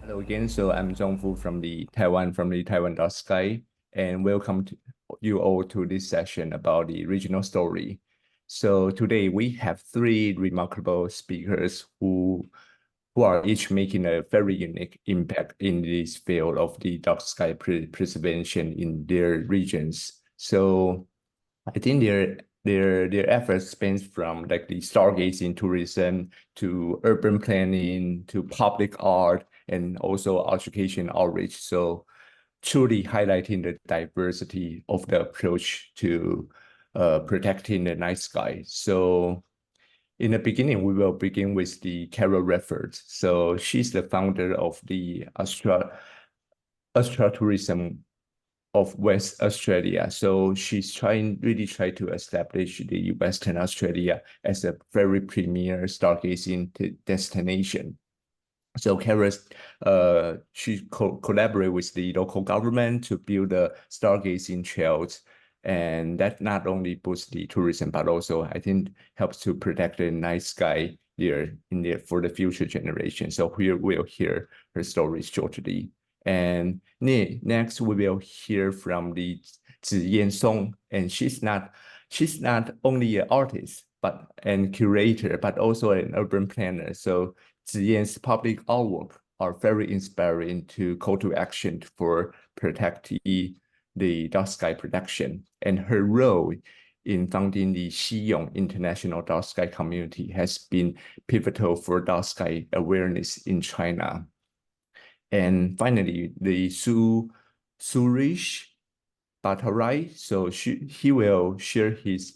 Hello again. So I'm Zhongfu from the Taiwan Dark Sky, and welcome to you all to this session about the regional story. So today we have three remarkable speakers who are each making a very unique impact in this field of the dark sky preservation in their regions. So I think their efforts spans from like the stargazing tourism to urban planning to public art and also education outreach. So truly highlighting the diversity of the approach to protecting the night sky. So in the beginning, we will begin with the Carol Redford. So she's the founder of the Astra Tourism of West Australia. So she's really trying to establish the Western Australia as a very premier stargazing destination. So she collaborate with the local government to build the stargazing trails, and that not only boosts the tourism, but also I think helps to protect the night sky for the future generation. So here we'll hear her stories shortly. And next we will hear from the Ziyan Song, and she's not only an artist and curator, but also an urban planner. So Ziyan's public artwork are very inspiring to call to action for protecting the dark sky protection. And her role in founding the Xiyong International Dark Sky Community has been pivotal for dark sky awareness in China. And finally, the Suresh Bhattarai, so he will share his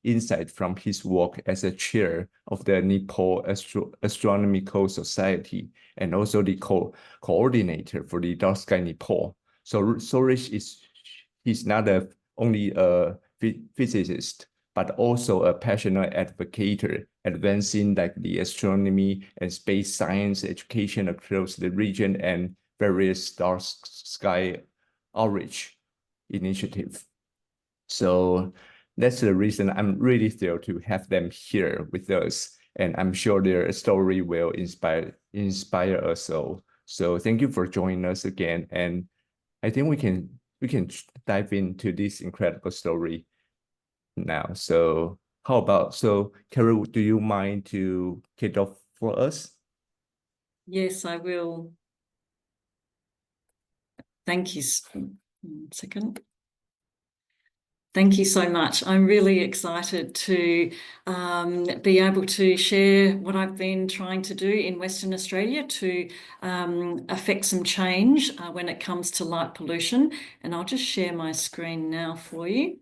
insight from his work as a chair of the Nepal Astronomical Society and also the coordinator for the Dark Sky Nepal. So Suresh he's not only a physicist, but also a passionate advocate, advancing like the astronomy and space science education across the region and various dark sky outreach initiative. So that's the reason I'm really thrilled to have them here with us. And I'm sure their story will inspire us all. So thank you for joining us again. And I think we can dive into this incredible story now. So Carol, do you mind to kick off for us? Yes, I will. Thank you. 1 second. Thank you so much. I'm really excited to be able to share what I've been trying to do in Western Australia to affect some change when it comes to light pollution. And I'll just share my screen now for you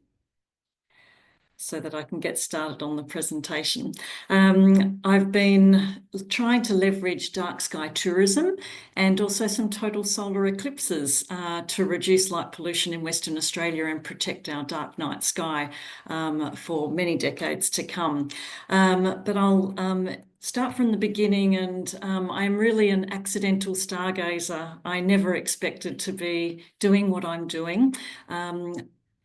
so that I can get started on the presentation. I've been trying to leverage dark sky tourism and also some total solar eclipses to reduce light pollution in Western Australia and protect our dark night sky for many decades to come. But I'll start from the beginning, and I'm really an accidental stargazer. I never expected to be doing what I'm doing.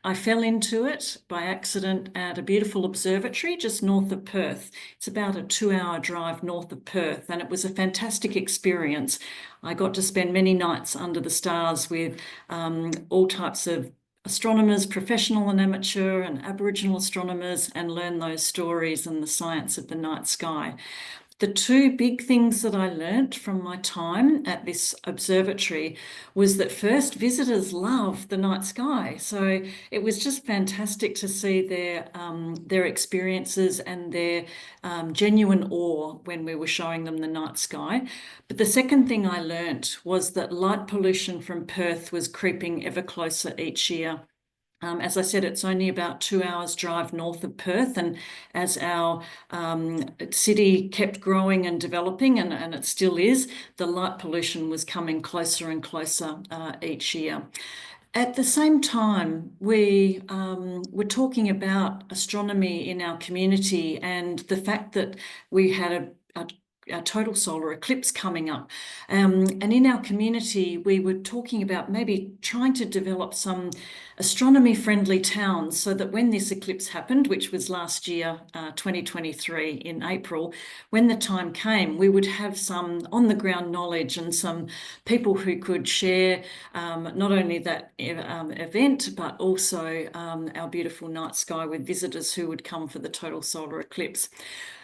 I fell into it by accident at a beautiful observatory just north of Perth. It's about a 2-hour drive north of Perth, and it was a fantastic experience. I got to spend many nights under the stars with all types of astronomers, professional and amateur, and Aboriginal astronomers, and learn those stories and the science of the night sky. The two big things that I learnt from my time at this observatory was that first, visitors love the night sky. So it was just fantastic to see their experiences and their genuine awe when we were showing them the night sky. But the second thing I learnt was that light pollution from Perth was creeping ever closer each year. As I said, it's only about 2 hours drive north of Perth, and as our city kept growing and developing, and it still is, the light pollution was coming closer and closer each year. At the same time, we were talking about astronomy in our community and the fact that we had a total solar eclipse coming up. And in our community, we were talking about maybe trying to develop some astronomy-friendly towns so that when this eclipse happened, which was last year, 2023 in April, when the time came, we would have some on-the-ground knowledge and some people who could share not only that event, but also our beautiful night sky with visitors who would come for the total solar eclipse.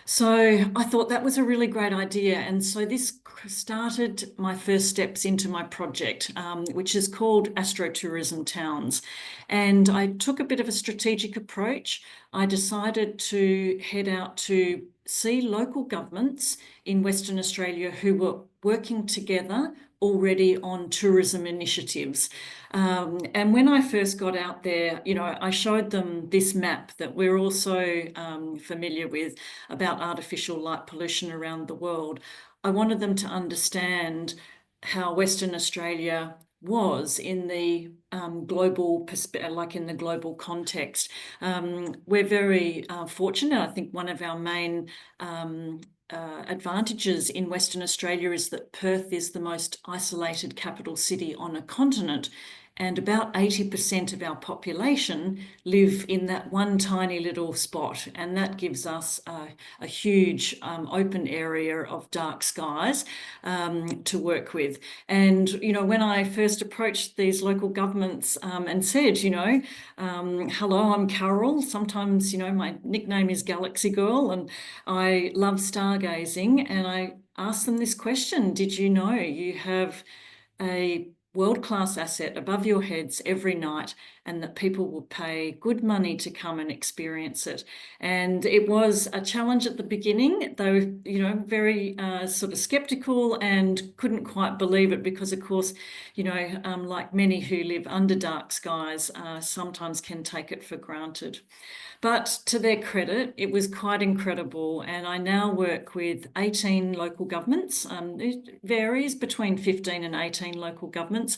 So I thought that was a really great idea. And so this started my first steps into my project, which is called Astrotourism Towns. And I took a bit of a strategic approach. I decided to head out to see local governments in Western Australia who were working together already on tourism initiatives. And when I first got out there, you know, I showed them this map that we're also familiar with about artificial light pollution around the world. I wanted them to understand how Western Australia was in the global perspective, like in the global context. We're very fortunate. I think one of our main advantages in Western Australia is that Perth is the most isolated capital city on a continent, and about 80% of our population live in that one tiny little spot, and that gives us a huge open area of dark skies to work with. And, you know, when I first approached these local governments and said, you know, hello, I'm Carol. Sometimes, you know, my nickname is Galaxy Girl, and I love stargazing. And I asked them this question: did you know you have a world-class asset above your heads every night, and that people will pay good money to come and experience it? And it was a challenge at the beginning. They were, you know, very sort of skeptical and couldn't quite believe it because, of course, you know, like many who live under dark skies, sometimes can take it for granted. But to their credit, it was quite incredible. And I now work with 18 local governments. It varies between 15 and 18 local governments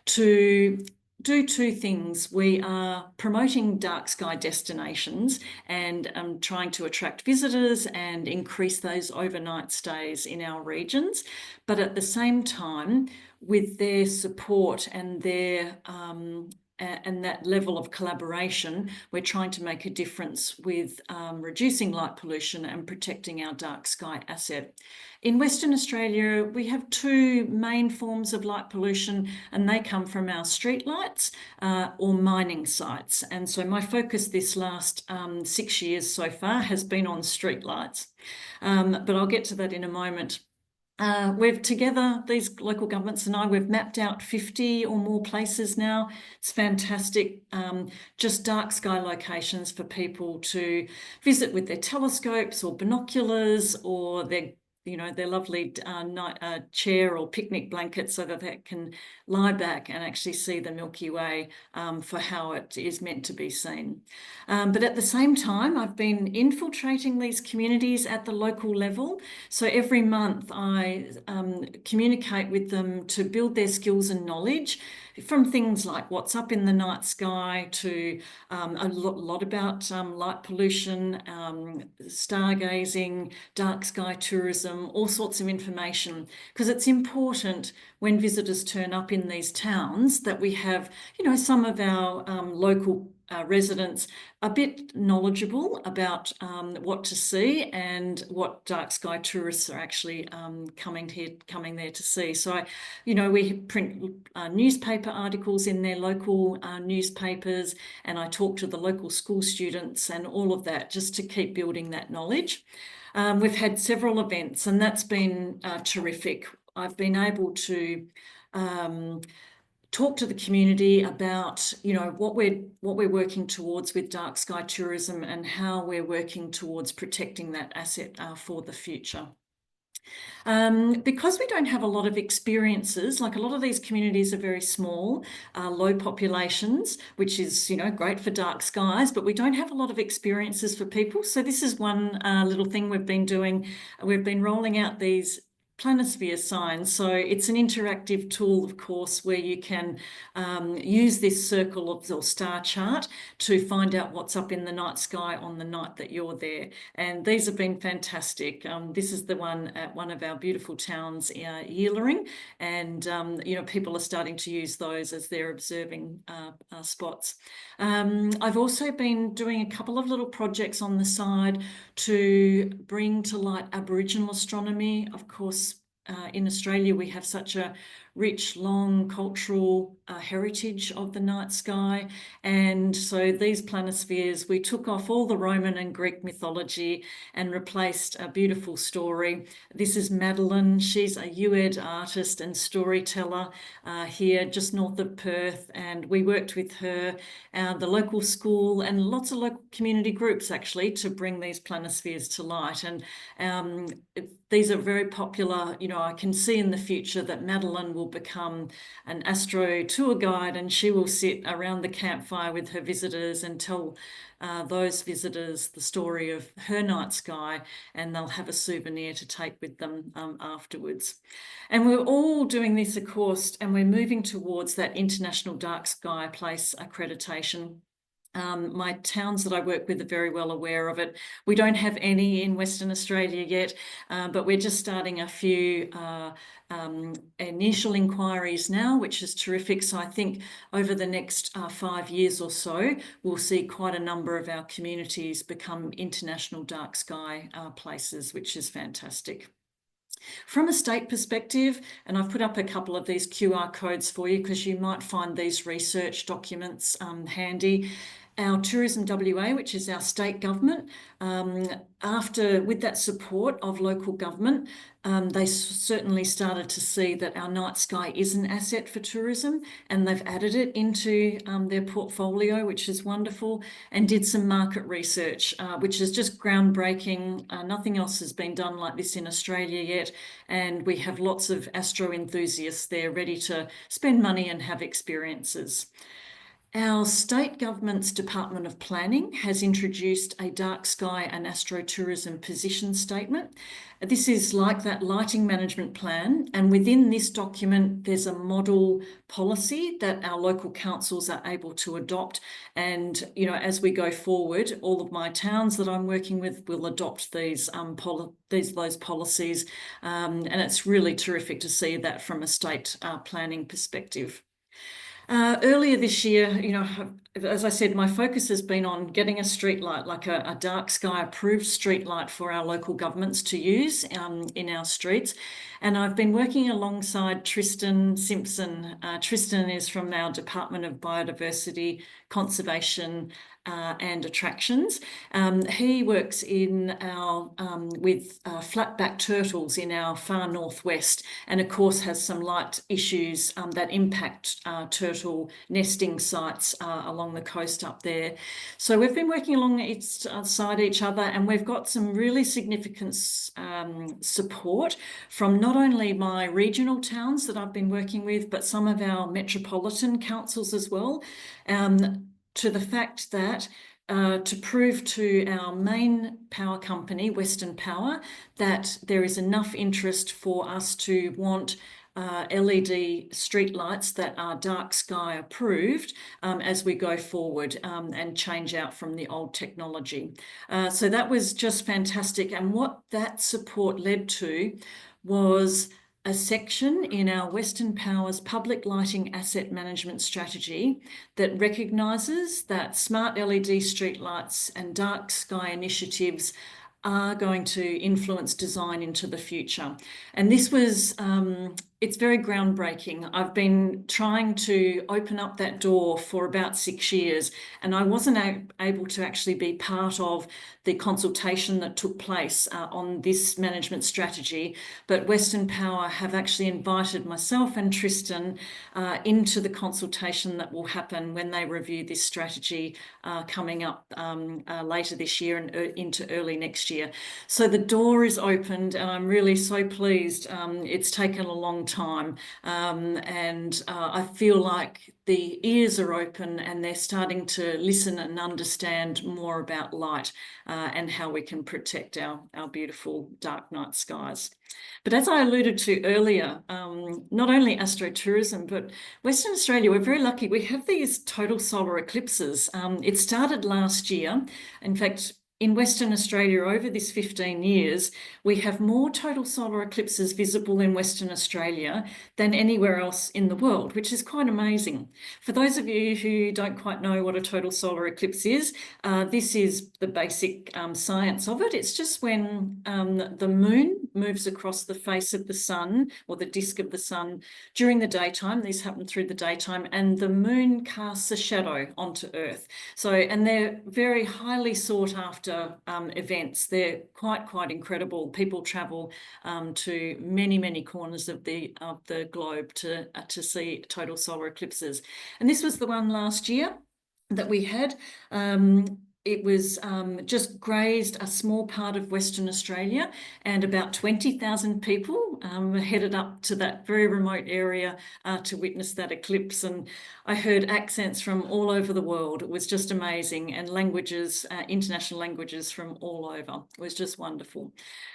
to do two things. We are promoting dark sky destinations and trying to attract visitors and increase those overnight stays in our regions. But at the same time, with their support and their and that level of collaboration, we're trying to make a difference with reducing light pollution and protecting our dark sky asset. In Western Australia, we have two main forms of light pollution, and they come from our street lights or mining sites. And so my focus this last 6 years so far has been on street lights, but I'll get to that in a moment. We've together, these local governments and I, we've mapped out 50 or more places now. It's fantastic, just dark sky locations for people to visit with their telescopes or binoculars or their, you know, their lovely chair or picnic blanket, so that they can lie back and actually see the Milky Way for how it is meant to be seen. But at the same time, I've been infiltrating these communities at the local level. So every month I communicate with them to build their skills and knowledge, from things like what's up in the night sky to a lot about light pollution, stargazing, dark sky tourism, all sorts of information, because it's important when visitors turn up in these towns that we have, you know, some of our local residents a bit knowledgeable about what to see and what dark sky tourists are actually coming there to see. So, you know, we print newspaper articles in their local newspapers, and I talk to the local school students and all of that, just to keep building that knowledge. We've had several events, and that's been terrific. I've been able to talk to the community about, you know, what we're working towards with dark sky tourism and how we're working towards protecting that asset for the future. Because we don't have a lot of experiences, like a lot of these communities are very small, low populations, which is, you know, great for dark skies, but we don't have a lot of experiences for people. So this is one little thing we've been doing. We've been rolling out these planisphere signs. So it's an interactive tool, of course, where you can use this circle or star chart to find out what's up in the night sky on the night that you're there. And these have been fantastic. This is the one at one of our beautiful towns, Yealering, and people are starting to use those as they're observing spots. I've also been doing a couple of little projects on the side to bring to light Aboriginal astronomy. Of course, in Australia, we have such a rich, long cultural heritage of the night sky. And so these planispheres, we took off all the Roman and Greek mythology and replaced a beautiful story. This is Madeline. She's a UED artist and storyteller here just north of Perth. And we worked with her, the local school, and lots of local community groups actually to bring these planispheres to light. And these are very popular. I can see in the future that Madeline will become an astro tour guide, and she will sit around the campfire with her visitors and tell those visitors the story of her night sky, and they'll have a souvenir to take with them afterwards. And we're all doing this, of course, and we're moving towards that International Dark Sky Place accreditation. My towns that I work with are very well aware of it. We don't have any in Western Australia yet, but we're just starting a few initial inquiries now, which is terrific. So I think over the next 5 years or so, we'll see quite a number of our communities become international dark sky places, which is fantastic. From a state perspective, and I've put up a couple of these QR codes for you because you might find these research documents handy. Our Tourism WA, which is our state government, with that support of local government, they certainly started to see that our night sky is an asset for tourism, and they've added it into their portfolio, which is wonderful, and did some market research, which is just groundbreaking. Nothing else has been done like this in Australia yet, and we have lots of astro enthusiasts there ready to spend money and have experiences. Our state government's Department of Planning has introduced a dark sky and astrotourism position statement. This is like that lighting management plan, and within this document there's a model policy that our local councils are able to adopt. And as we go forward, all of my towns that I'm working with will adopt those policies, and it's really terrific to see that from a state planning perspective. Earlier this year, as I said, my focus has been on getting a streetlight, like a dark sky approved streetlight for our local governments to use in our streets. And I've been working alongside Tristan Simpson. Tristan is from our Department of Biodiversity, Conservation and Attractions. He works with flatback turtles in our far northwest, and of course has some light issues that impact turtle nesting sites along the coast up there. So we've been working alongside each other, and we've got some really significant support from not only my regional towns that I've been working with, but some of our metropolitan councils as well, to the fact that to prove to our main power company, Western Power, that there is enough interest for us to want LED streetlights that are dark sky approved as we go forward and change out from the old technology. So that was just fantastic. And what that support led to was a section in our Western Power's public lighting asset management strategy that recognises that smart LED streetlights and dark sky initiatives are going to influence design into the future. And this was, it's very groundbreaking. I've been trying to open up that door for about 6 years, and I wasn't able to actually be part of the consultation that took place on this management strategy. But Western Power have actually invited myself and Tristan into the consultation that will happen when they review this strategy coming up later this year and into early next year. So the door is opened, and I'm really so pleased. It's taken a long time, and I feel like the ears are open and they're starting to listen and understand more about light and how we can protect our beautiful dark night skies. But as I alluded to earlier, not only astrotourism, but Western Australia, we're very lucky. We have these total solar eclipses. It started last year. In fact, in Western Australia, over this 15 years, we have more total solar eclipses visible in Western Australia than anywhere else in the world, which is quite amazing. For those of you who don't quite know what a total solar eclipse is, this is the basic science of it. It's just when the moon moves across the face of the sun or the disk of the sun during the daytime. These happen through the daytime, and the moon casts a shadow onto Earth. So, and they're very highly sought after events. They're quite incredible. People travel to many corners of the globe to see total solar eclipses. And this was the one last year that we had. It was just grazed a small part of Western Australia, and about 20,000 people headed up to that very remote area to witness that eclipse. And I heard accents from all over the world. It was just amazing, and languages, international languages from all over. It was just wonderful.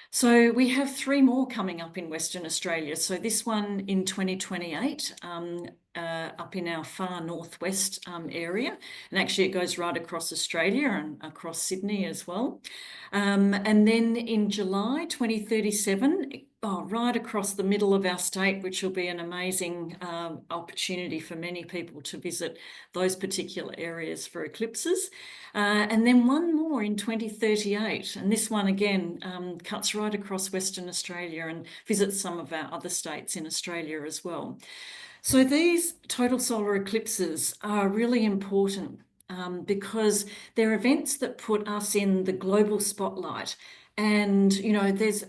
So we have 3 more coming up in Western Australia. So this one in 2028, up in our far northwest area. And actually it goes right across Australia and across Sydney as well. And then in July 2037, right across the middle of our state, which will be an amazing opportunity for many people to visit those particular areas for eclipses. And then one more in 2038, and this one again cuts right across Western Australia and visits some of our other states in Australia as well. So these total solar eclipses are really important because they're events that put us in the global spotlight. And, you know, there's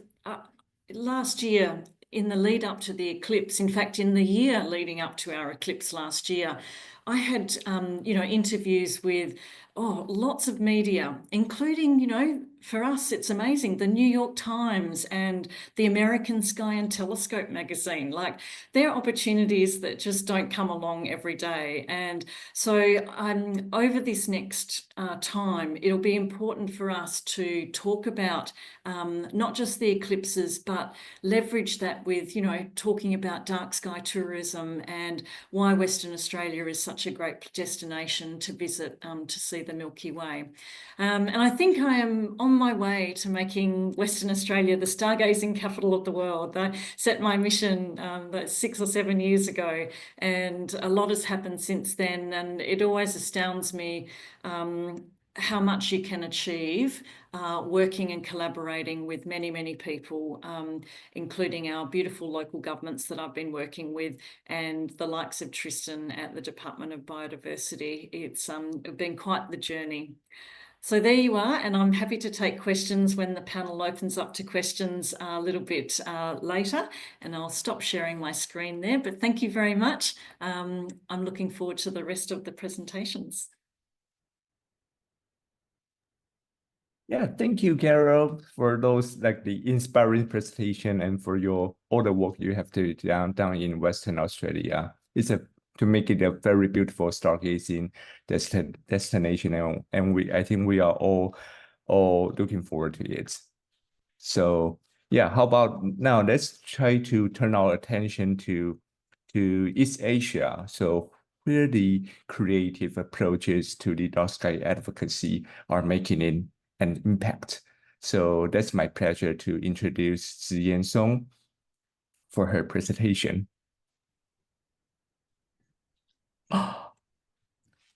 last year, in the lead up to the eclipse, in fact, in the year leading up to our eclipse last year, I had, you know, interviews with lots of media, including, you know, for us, it's amazing, the New York Times and the American Sky and Telescope magazine. Like, they're opportunities that just don't come along every day. And so over this next time, it'll be important for us to talk about not just the eclipses, but leverage that with, you know, talking about dark sky tourism and why Western Australia is such a great destination to visit to see the Milky Way. And I think I am on my way to making Western Australia the stargazing capital of the world. I set my mission 6 or 7 years ago, and a lot has happened since then. And it always astounds me how much you can achieve working and collaborating with many people, including our beautiful local governments that I've been working with and the likes of Tristan at the Department of Biodiversity. It's been quite the journey. So there you are, and I'm happy to take questions when the panel opens up to questions a little bit later, and I'll stop sharing my screen there. But thank you very much. I'm looking forward to the rest of the presentations. Yeah, thank you, Carol, for those like the inspiring presentation and for your all the work you have done in Western Australia. It's to make it a very beautiful stargazing destination, and I think we are all looking forward to it. So yeah, how about now? Let's try to turn our attention to East Asia. So where the creative approaches to the dark sky advocacy are making an impact. So that's my pleasure to introduce Ziyan Song for her presentation.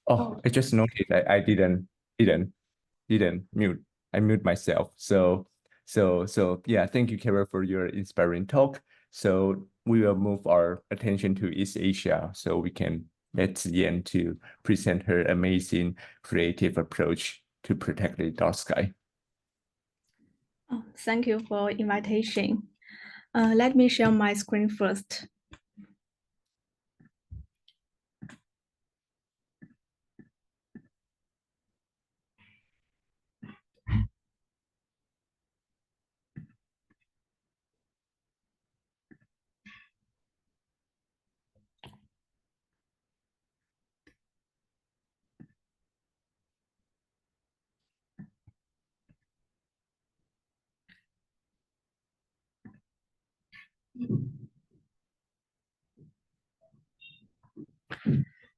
Oh, I just noticed I didn't mute. I mute myself. So yeah, thank you, Kara, for your inspiring talk. So we will move our attention to East Asia so we can let Ziyan to present her amazing creative approach to protect the dark sky. Oh, thank you for invitation. Let me share my screen first.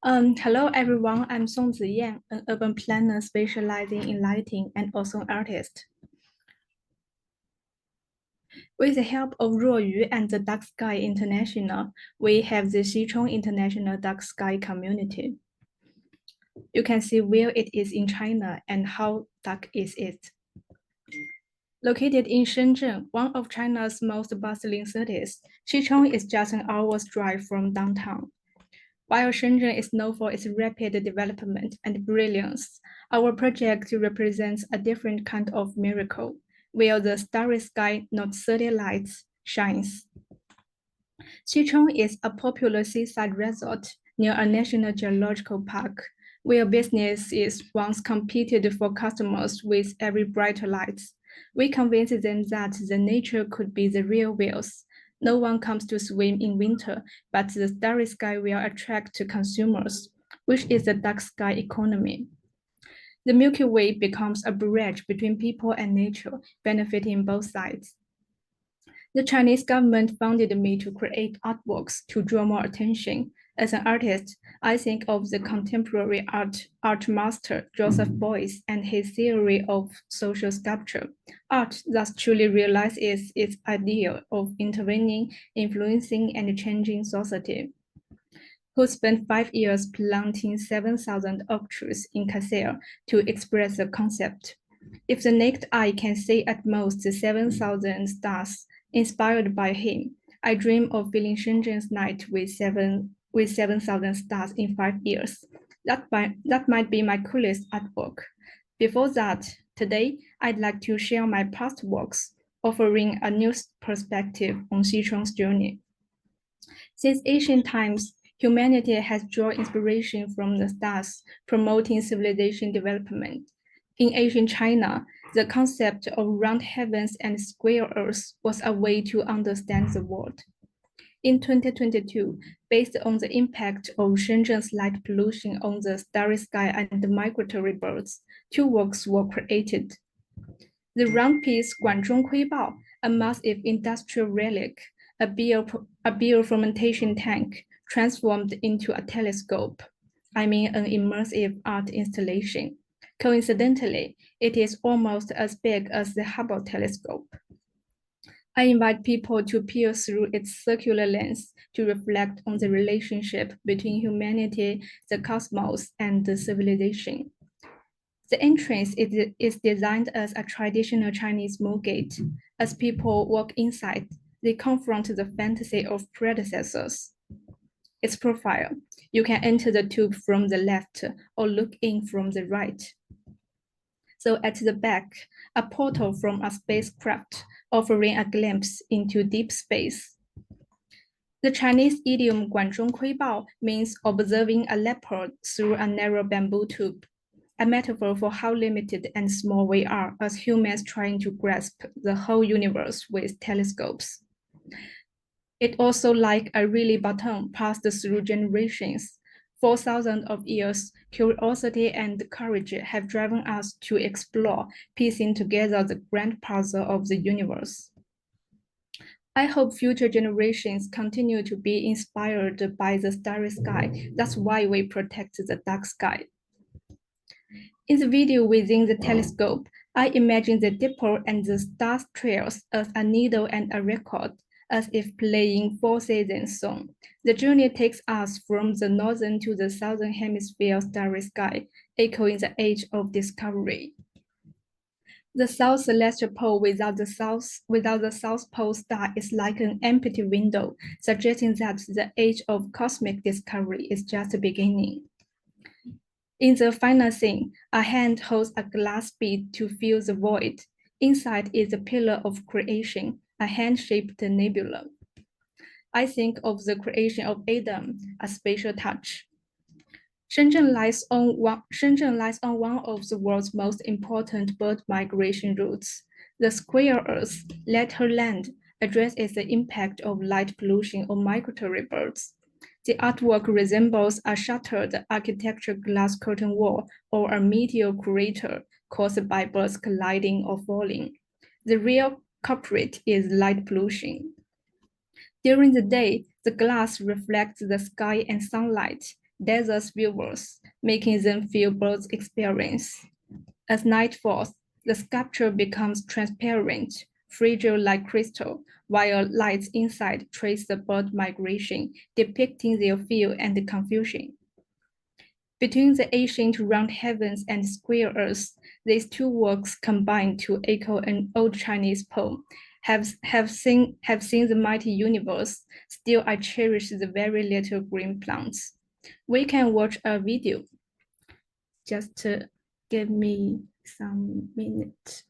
Hello everyone, I'm Song Ziyan, an urban planner specializing in lighting and also an artist. With the help of Ruoyu and the Dark Sky International, we have the Xichong International Dark Sky Community. You can see where it is in China and how dark is it. Located in Shenzhen, one of China's most bustling cities, Xichong is just an hour's drive from downtown. While Shenzhen is known for its rapid development and brilliance, our project represents a different kind of miracle, where the starry sky, not city lights, shines. Xichong is a popular seaside resort near a national geological park, where businesses once competed for customers with every brighter lights. We convinced them that the nature could be the real whales. No one comes to swim in winter, but the starry sky will attract consumers, which is the dark sky economy. The Milky Way becomes a bridge between people and nature, benefiting both sides. The Chinese government funded me to create artworks to draw more attention. As an artist, I think of the contemporary art master Joseph Beuys and his theory of social sculpture. Art thus truly realizes its idea of intervening, influencing, and changing society. Who spent 5 years planting 7,000 oak trees in Kassel to express the concept. If the naked eye can see at most 7,000 stars, inspired by him, I dream of filling Shenzhen's night with 7,000 stars in 5 years. That might be my coolest artwork. Before that, today, I'd like to share my past works, offering a new perspective on Xichong's journey. Since ancient times, humanity has drawn inspiration from the stars, promoting civilization development. In ancient China, the concept of round heavens and square earth was a way to understand the world. In 2022, based on the impact of Shenzhen's light pollution on the starry sky and the migratory birds, 2 works were created. The round piece Guanzhong Kuibao, a massive industrial relic, a beer fermentation tank transformed into a telescope. I mean an immersive art installation. Coincidentally, it is almost as big as the Hubble telescope. I invite people to peer through its circular lens to reflect on the relationship between humanity, the cosmos, and the civilization. The entrance is designed as a traditional Chinese moat gate. As people walk inside, they confront the fantasy of predecessors. Its profile: you can enter the tube from the left or look in from the right. So at the back, a portal from a spacecraft offering a glimpse into deep space. The Chinese idiom Guanzhong Kuibao means observing a leopard through a narrow bamboo tube, a metaphor for how limited and small we are as humans trying to grasp the whole universe with telescopes. It also like a really baton passed through generations. 4,000 of years, curiosity and courage have driven us to explore, piecing together the grand puzzle of the universe. I hope future generations continue to be inspired by the starry sky. That's why we protect the dark sky. In the video within the telescope, I imagine the dipole and the star trails as a needle and a record, as if playing 4 seasons song. The journey takes us from the northern to the southern hemisphere starry sky, echoing the age of discovery. The south celestial pole without the south pole star is like an empty window, suggesting that the age of cosmic discovery is just beginning. In the final scene, a hand holds a glass bead to fill the void. Inside is a pillar of creation, a hand-shaped nebula. I think of the creation of Adam, a spatial touch. Shenzhen lies on one of the world's most important bird migration routes. The square Earth, later land, addresses the impact of light pollution on migratory birds. The artwork resembles a shattered architecture glass curtain wall or a meteor crater caused by birds colliding or falling. The real culprit is light pollution. During the day, the glass reflects the sky and sunlight, dazzles viewers, making them feel both experience. As night falls, the sculpture becomes transparent, fragile like crystal, while lights inside trace the bird migration, depicting their fear and confusion. Between the ancient round heavens and square earth, these two works combine to echo an old Chinese poem. Have seen the mighty universe, still I cherish the very little green plants. We can watch a video. Just give me some minutes.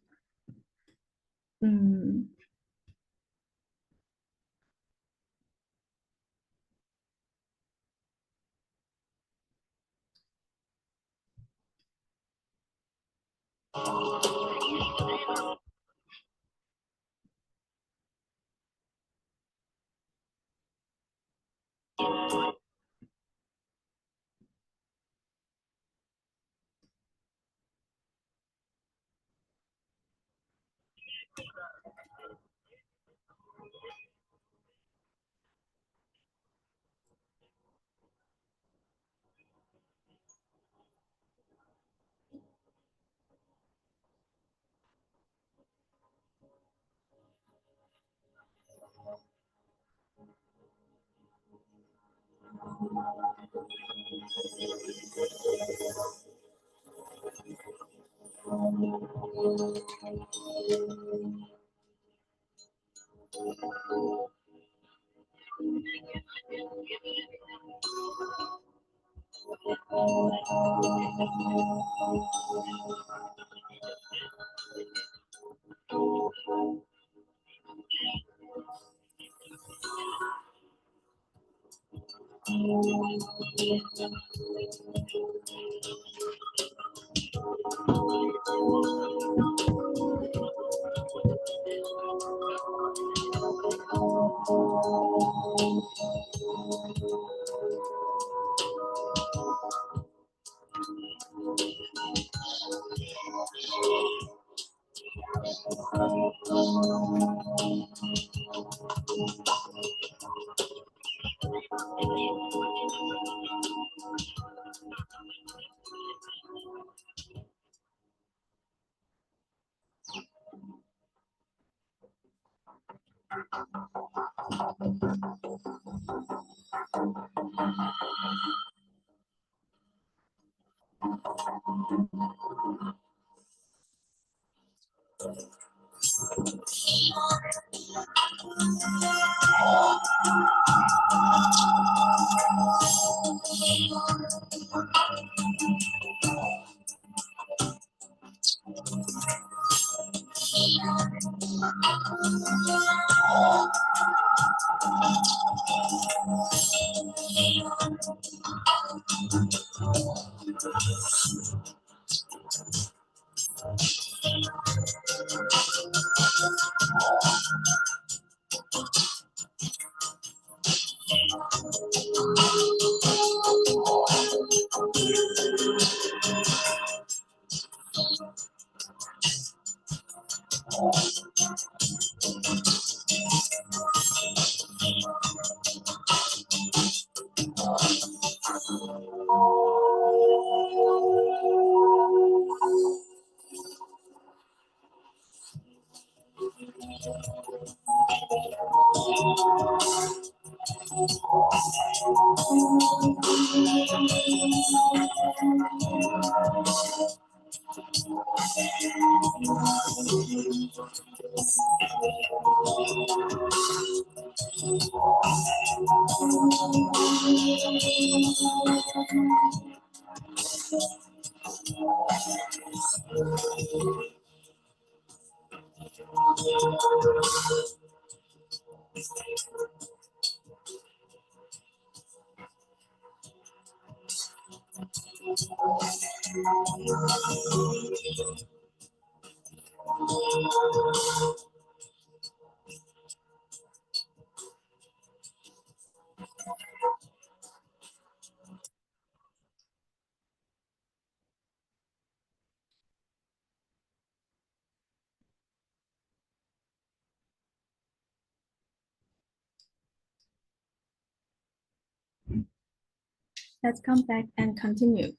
Let's come back and continue.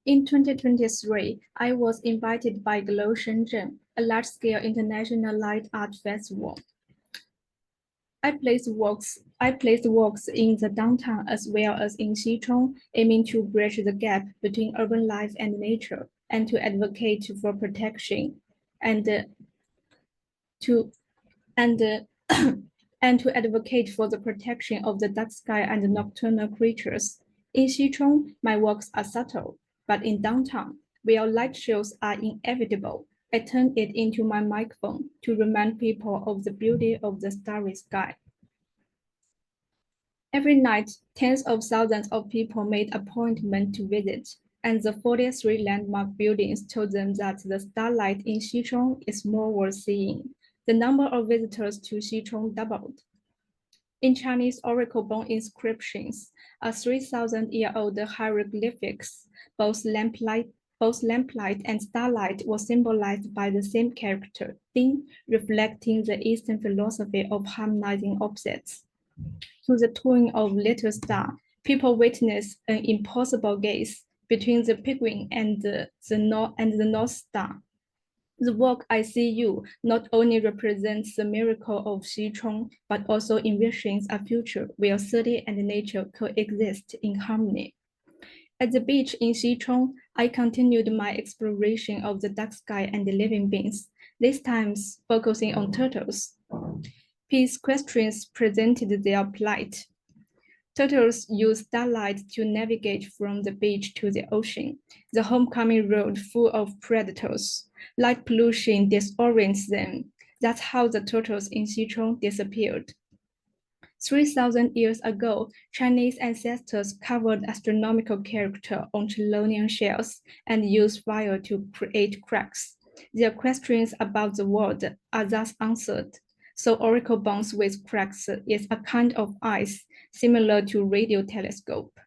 In 2023, I was invited by Glow Shenzhen, a large-scale international light art festival. I placed works in the downtown as well as in Xichong, aiming to bridge the gap between urban life and nature, and to advocate for protection, and to advocate for the protection of the dark sky and nocturnal creatures. In Xichong, my works are subtle, but in downtown, where light shows are inevitable, I turn it into my microphone to remind people of the beauty of the starry sky. Every night, tens of thousands of people made appointment to visit, and the 43 landmark buildings told them that the starlight in Xichong is more worth seeing. The number of visitors to Xichong doubled. In Chinese oracle bone inscriptions, are 3,000-year-old hieroglyphics, both lamplight and starlight were symbolized by the same character, Ding, reflecting the Eastern philosophy of harmonizing opposites. To the twin of little star, people witness an impossible gaze between the penguin and the North Star. The work I See You not only represents the miracle of Xichong, but also envisions a future where city and nature coexist in harmony. At the beach in Xichong, I continued my exploration of the dark sky and the living beings, this time focusing on turtles. Peace questions presented their plight. Turtles use starlight to navigate from the beach to the ocean, the homecoming road full of predators. Light pollution disorients them. That's how the turtles in Xichong disappeared. 3,000 years ago, Chinese ancestors covered astronomical character on Chelonian shells and used fire to create cracks. Their questions about the world are thus answered. So oracle bones with cracks is a kind of ice similar to radio telescope.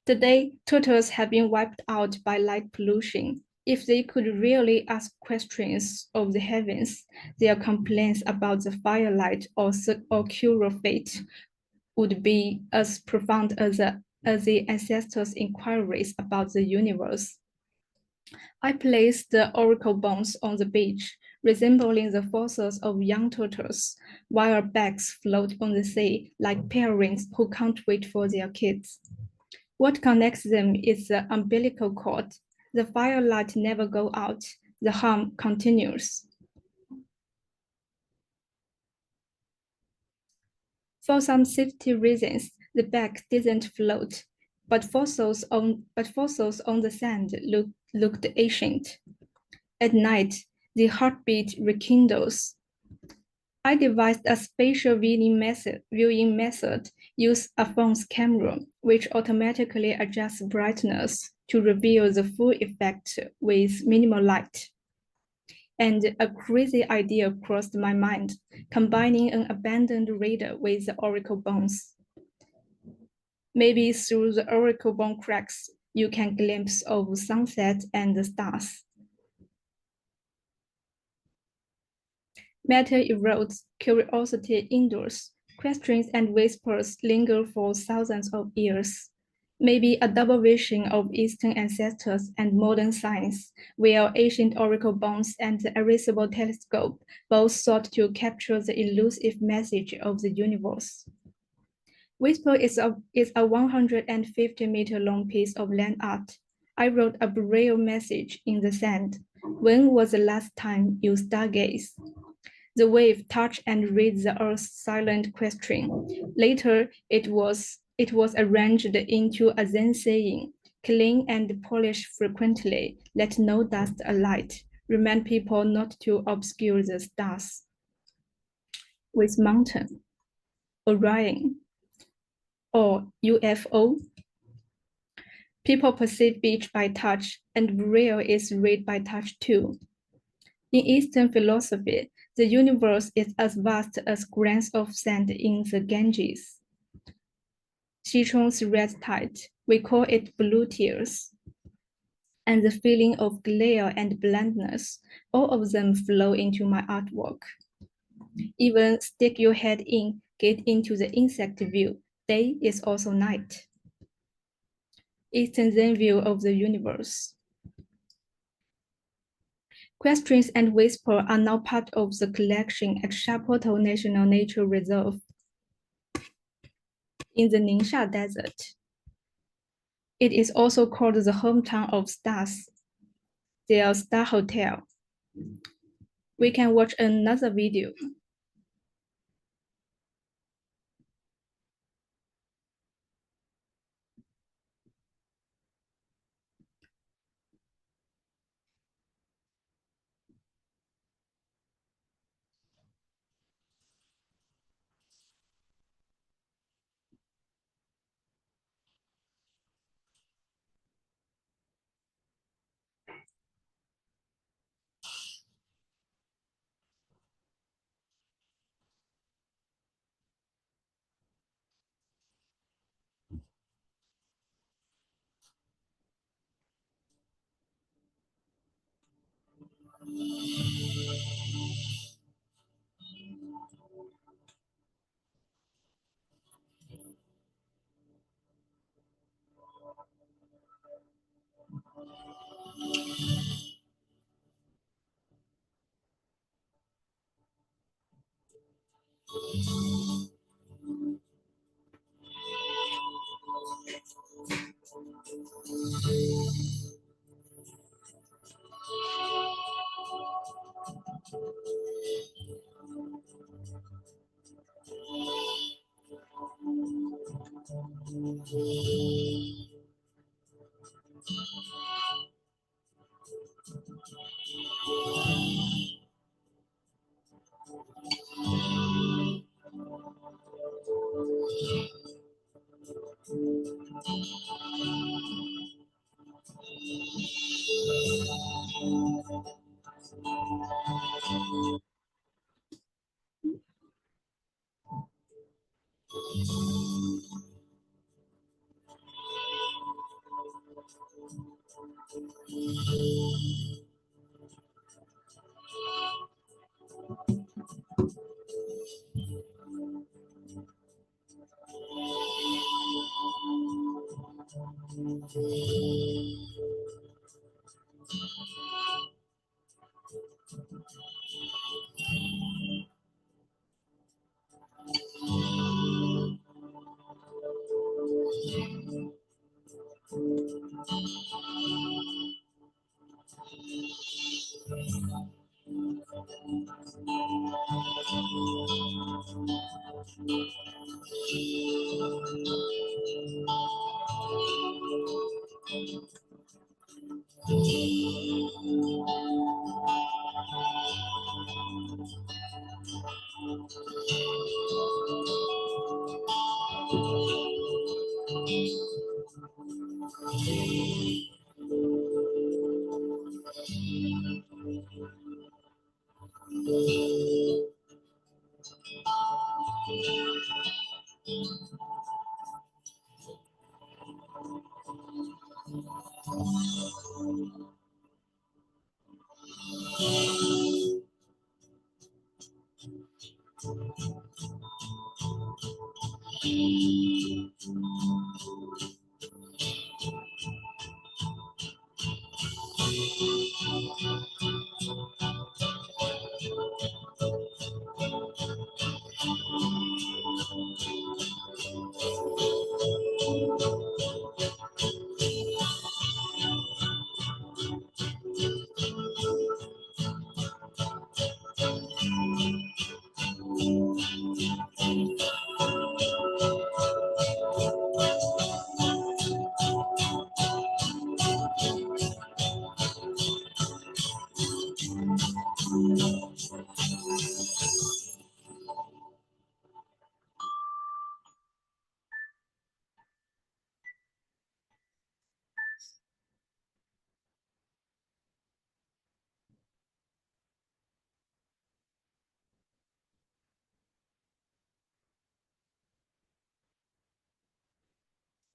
Today, turtles have been wiped out by light pollution. If they could really ask questions of the heavens, their complaints about the firelight or cure fate would be as profound as the ancestors' inquiries about the universe. I placed the oracle bones on the beach, resembling the fossils of young turtles, while backs float on the sea like parents who can't wait for their kids. What connects them is the umbilical cord. The firelight never goes out. The hum continues. For some safety reasons, the back didn't float, but fossils on the sand looked ancient. At night, the heartbeat rekindles. I devised a spatial viewing method, use a phone's camera, which automatically adjusts brightness to reveal the full effect with minimal light. And a crazy idea crossed my mind, combining an abandoned radar with the oracle bones. Maybe through the oracle bone cracks, you can glimpse of sunset and the stars. Matter erodes, curiosity endures. Questions and whispers linger for thousands of years. Maybe a double vision of Eastern ancestors and modern science, where ancient oracle bones and the erasable telescope both sought to capture the elusive message of the universe. Whisper is a 150-meter-long piece of land art. I wrote a braille message in the sand. When was the last time you stargaze? The wave touched and read the Earth's silent question. Later, it was arranged into a Zen saying, clean and polish frequently, let no dust alight, remind people not to obscure the stars. With mountain, Orion, or UFO. People perceive beach by touch, and braille is read by touch too. In Eastern philosophy, the universe is as vast as grains of sand in the Ganges. Xichong's red tide, we call it blue tears. And the feeling of glare and blindness, all of them flow into my artwork. Even stick your head in, get into the insect view, Day is also night. Extended view of the universe. Questions and Whisper are now part of the collection at Shapoto National Nature Reserve in the Ningxia Desert. It is also called the hometown of stars, their star hotel. We can watch another video.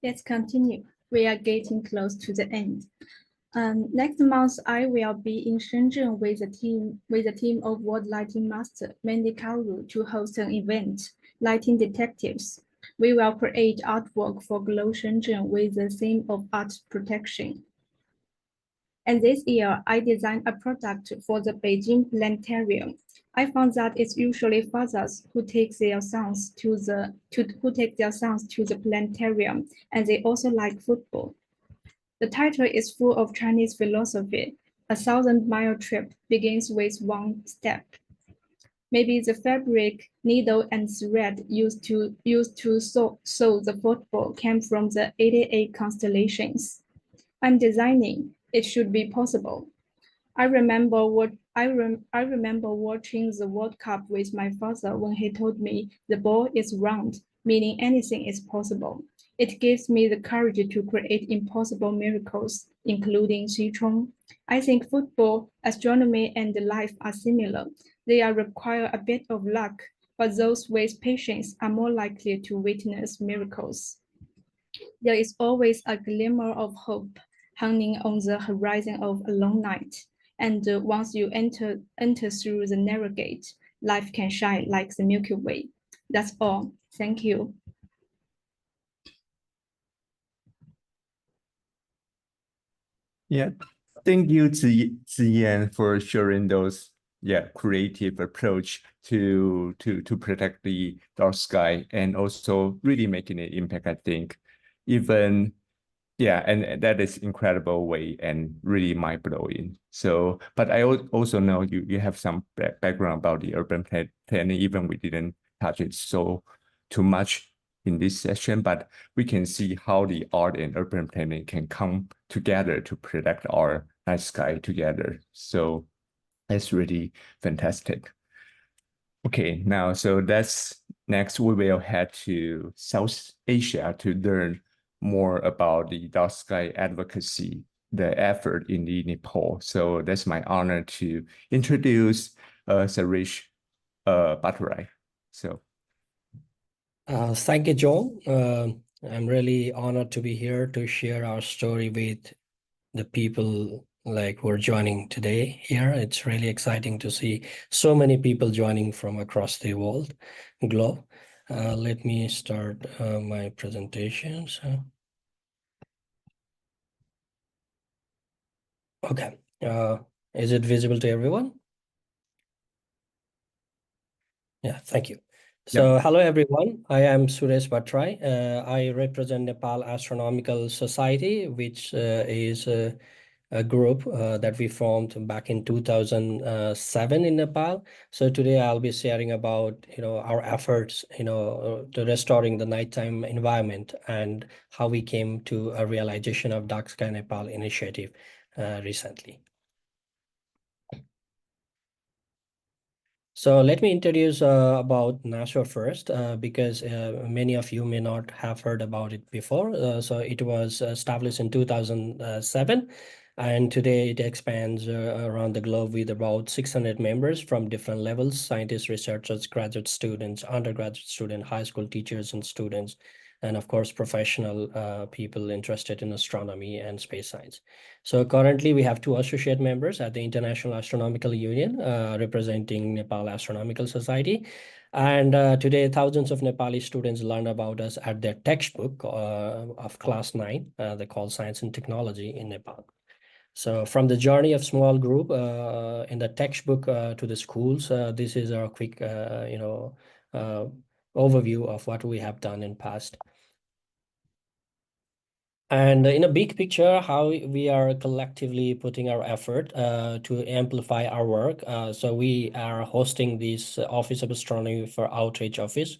Let's continue. We are getting close to the end. Next month, I will be in Shenzhen with a team of world lighting master Mandy Kauru to host an event, Lighting Detectives. We will create artwork for Glow Shenzhen with the theme of art protection. And this year, I designed a product for the Beijing Planetarium. I found that it's usually fathers who take their sons to the planetarium, and they also like football. The title is full of Chinese philosophy. A 1,000-mile trip begins with one step. Maybe the fabric, needle, and thread used to sew the football came from the 88 constellations. I'm designing. It should be possible. I remember watching the World Cup with my father when he told me the ball is round, meaning anything is possible. It gives me the courage to create impossible miracles, including Sichuan. I think football, astronomy, and life are similar. They require a bit of luck, but those with patience are more likely to witness miracles. There is always a glimmer of hope hanging on the horizon of a long night. And once you enter through the narrow gate, life can shine like the Milky Way. That's all. Thank you. Yeah, thank you, Ziyan, for sharing those creative approach to protect the dark sky and also really making an impact. I think even and that is incredible way and really mind blowing. So, but I also know you have some background about the urban planning. Even we didn't touch it so too much in this session, but we can see how the art and urban planning can come together to protect our night sky together. So that's really fantastic. Okay, now, so that's next we will head to South Asia to learn more about the dark sky advocacy, the effort in the Nepal. So that's my honor to introduce Sarish Bhattarai. So. Thank you, John. I'm really honored to be here to share our story with the people who are joining today here. It's really exciting to see so many people joining from across the world, globe. Let me start my presentation. Okay, is it visible to everyone? Yeah, thank you. So hello, everyone. I am Suresh Bhattarai. I represent Nepal Astronomical Society, which is a group that we formed back in 2007 in Nepal. So today I'll be sharing about our efforts to restoring the nighttime environment and how we came to a realization of Dark Sky Nepal initiative recently. So let me introduce about NASHO first, because many of you may not have heard about it before. So it was established in 2007, and today it expands around the globe with about 600 members from different levels: scientists, researchers, graduate students, undergraduate students, high school teachers and students, and of course, professional people interested in astronomy and space science. So currently we have 2 associate members at the International Astronomical Union representing Nepal Astronomical Society. And today, thousands of Nepali students learn about us at their textbook of class 9, they call Science and Technology in Nepal. So from the journey of small group in the textbook to the schools, this is our quick, overview of what we have done in past. And in a big picture, how we are collectively putting our effort to amplify our work. So we are hosting this Office of Astronomy for Outreach Office.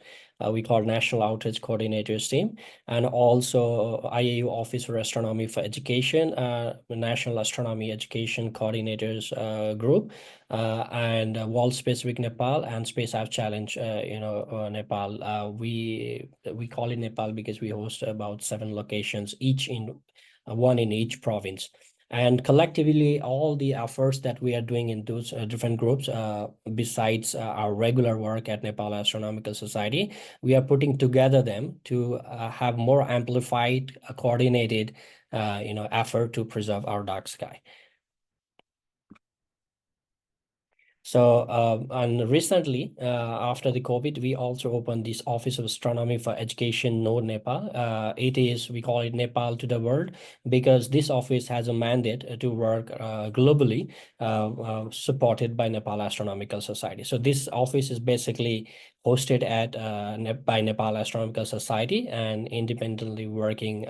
We call National Outreach Coordinators Team, and also IAU Office for Astronomy for Education, National Astronomy Education Coordinators Group, and World Specific Nepal and Space App Challenge, Nepal. We call it Nepal because we host about 7 locations, each in one in each province. And collectively, all the efforts that we are doing in those different groups, besides our regular work at Nepal Astronomical Society, we are putting together them to have more amplified, coordinated, effort to preserve our dark sky. So, and recently, after the COVID, we also opened this Office of Astronomy for Education, Node Nepal. we call it Nepal to the world, because this office has a mandate to work globally, supported by Nepal Astronomical Society. So this office is basically hosted at by Nepal Astronomical Society and independently working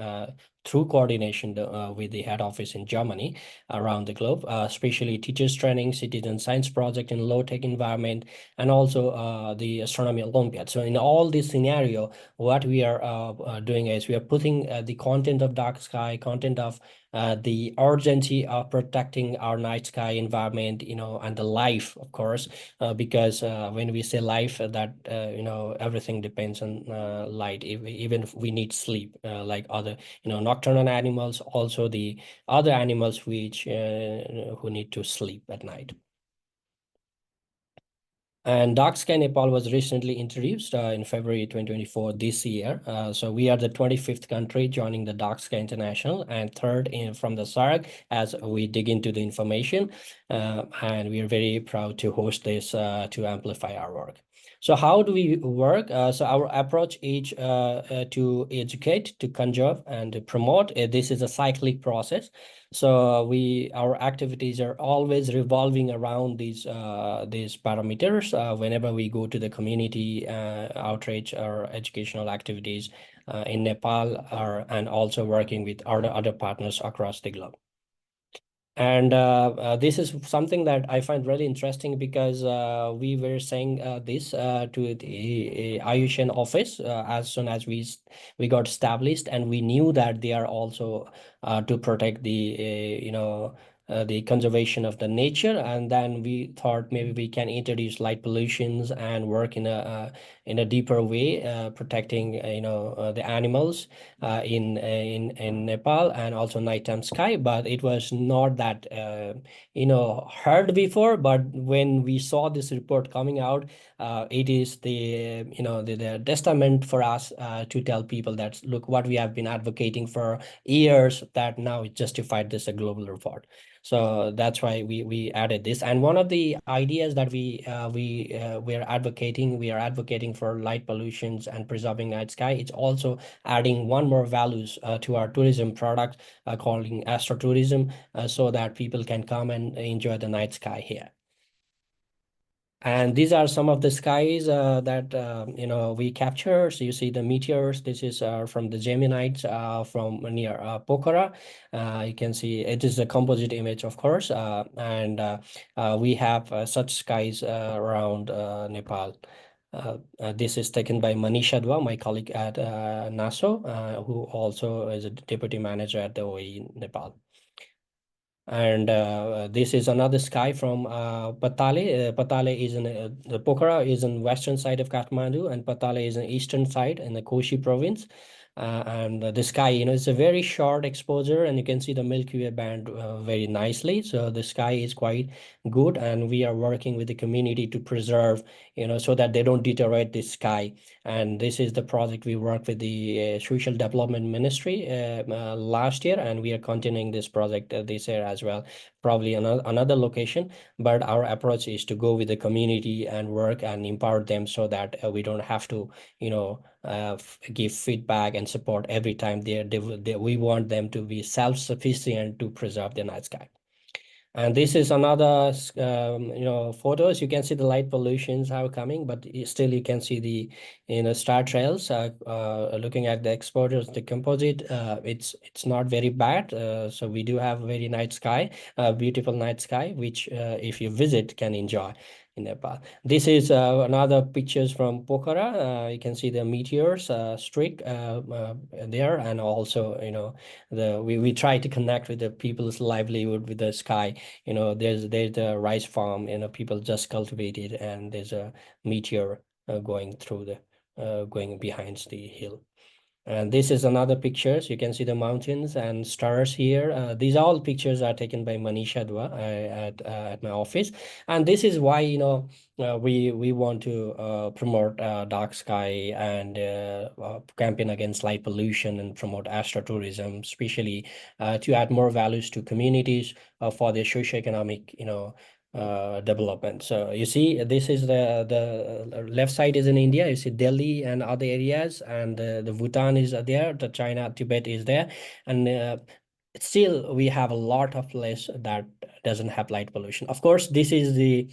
through coordination with the head office in Germany around the globe, especially teachers training, citizen science project in low-tech environment, and also the astronomy Olympiad. So in all this scenario, what we are doing is we are putting the content of dark sky, content of the urgency of protecting our night sky environment, and the life, of course, because when we say life, that everything depends on light. Even if we need sleep, like other nocturnal animals, also the other animals which who need to sleep at night. And Dark Sky Nepal was recently introduced in February 2024 this year. So we are the 25th country joining the Dark Sky International and third from the SAARC as we dig into the information. And we are very proud to host this to amplify our work. So how do we work? So our approach is to educate, to conserve, and to promote. This is a cyclic process. So our activities are always revolving around these parameters. Whenever we go to the community outreach or educational activities in Nepal, and also working with other partners across the globe. And this is something that I find really interesting, because we were saying this to the Ayushan office as soon as we got established, and we knew that they are also to protect the conservation of the nature. And then we thought maybe we can introduce light pollutions and work in a deeper way, protecting the animals in Nepal, and also nighttime sky. But it was not that heard before. But when we saw this report coming out, it is the testament for us to tell people that, look, what we have been advocating for years, that now it justified this a global report. So that's why we added this. And one of the ideas that we are advocating for light pollutions and preserving night sky. It's also adding one more values to our tourism product, calling astrotourism, so that people can come and enjoy the night sky here. And these are some of the skies that we capture. So you see the meteors. This is from the Geminids from near Pokhara. You can see it is a composite image, of course, and we have such skies around Nepal. This is taken by Manish Adwa, my colleague at NASO, who also is a deputy manager at the OAE Nepal. And this is another sky from Patale. Patale is in the Pokhara is in western side of Kathmandu, and Patale is in eastern side in the Koshi province. And the sky, it's a very short exposure, and you can see the Milky Way band very nicely. So the sky is quite good, and we are working with the community to preserve, so that they don't deteriorate the sky. And this is the project we worked with the Social Development Ministry last year, and we are continuing this project this year as well, probably another location. But our approach is to go with the community and work and empower them, so that we don't have to, give feedback and support every time we want them to be self-sufficient to preserve the night sky. And this is another, photos. You can see the light pollutions are coming, but still you can see the star trails. Looking at the exposures, the composite, it's not very bad. So we do have very night sky, beautiful night sky, which if you visit can enjoy in Nepal. This is another pictures from Pokhara. You can see the meteors streak there, and also we try to connect with the people's livelihood with the sky. There's the rice farm, people just cultivate it, and there's a meteor going through going behind the hill. And this is another picture. So you can see the mountains and stars here. These all pictures are taken by Manish Adwa at my office. And this is why, we want to promote dark sky and campaign against light pollution and promote astrotourism, especially to add more values to communities for their socioeconomic, development. So you see, this is the left side is in India. You see Delhi and other areas, and the Bhutan is there. The China, Tibet is there, and still we have a lot of place that doesn't have light pollution. Of course, this is the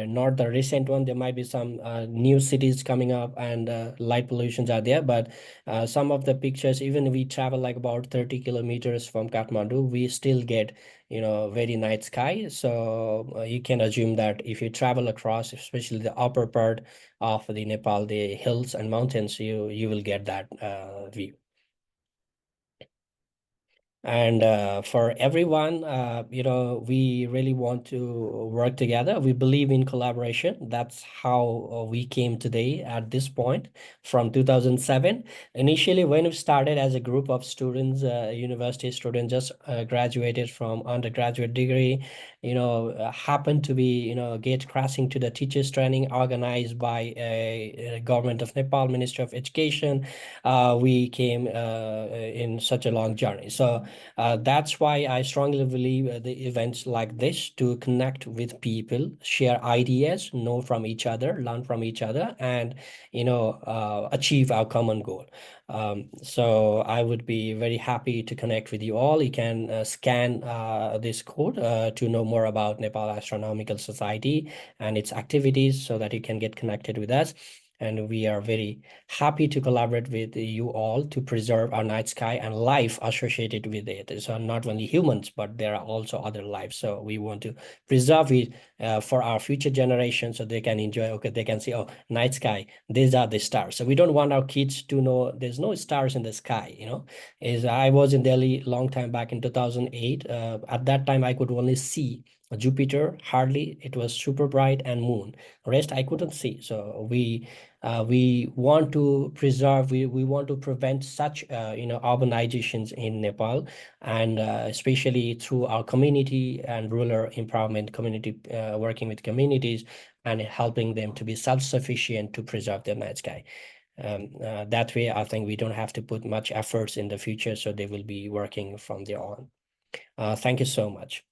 not the recent one. There might be some new cities coming up, and light pollutions are there, but some of the pictures, even we travel like about 30 kilometers from Kathmandu, we still get, you know, very night sky. So you can assume that if you travel across, especially the upper part of the Nepal, the hills and mountains, you will get that view. And for everyone, you know, we really want to work together. We believe in collaboration. That's how we came today at this point from 2007. Initially, when we started as a group of students, university students, just graduated from undergraduate degree, you know, happened to be, you know, gate crashing to the teachers training organized by a government of Nepal, Ministry of Education. We came in such a long journey. So that's why I strongly believe the events like this to connect with people, share ideas, know from each other, learn from each other, and, you know, achieve our common goal. So I would be very happy to connect with you all. You can scan this code to know more about Nepal Astronomical Society and its activities, so that you can get connected with us. And we are very happy to collaborate with you all to preserve our night sky and life associated with it. So not only humans, but there are also other lives. So we want to preserve it for our future generations, so they can enjoy. Okay, they can see, oh, night sky, these are the stars. So we don't want our kids to know there's no stars in the sky. You know, I was in Delhi a long time back in 2008. At that time, I could only see Jupiter, hardly, it was super bright, and moon. Rest I couldn't see. So we want to preserve, we want to prevent such you know, urbanizations in Nepal, and especially through our community and rural empowerment community, working with communities and helping them to be self-sufficient to preserve their night sky. That way, I think we don't have to put much efforts in the future, so they will be working from there on. Thank you so much.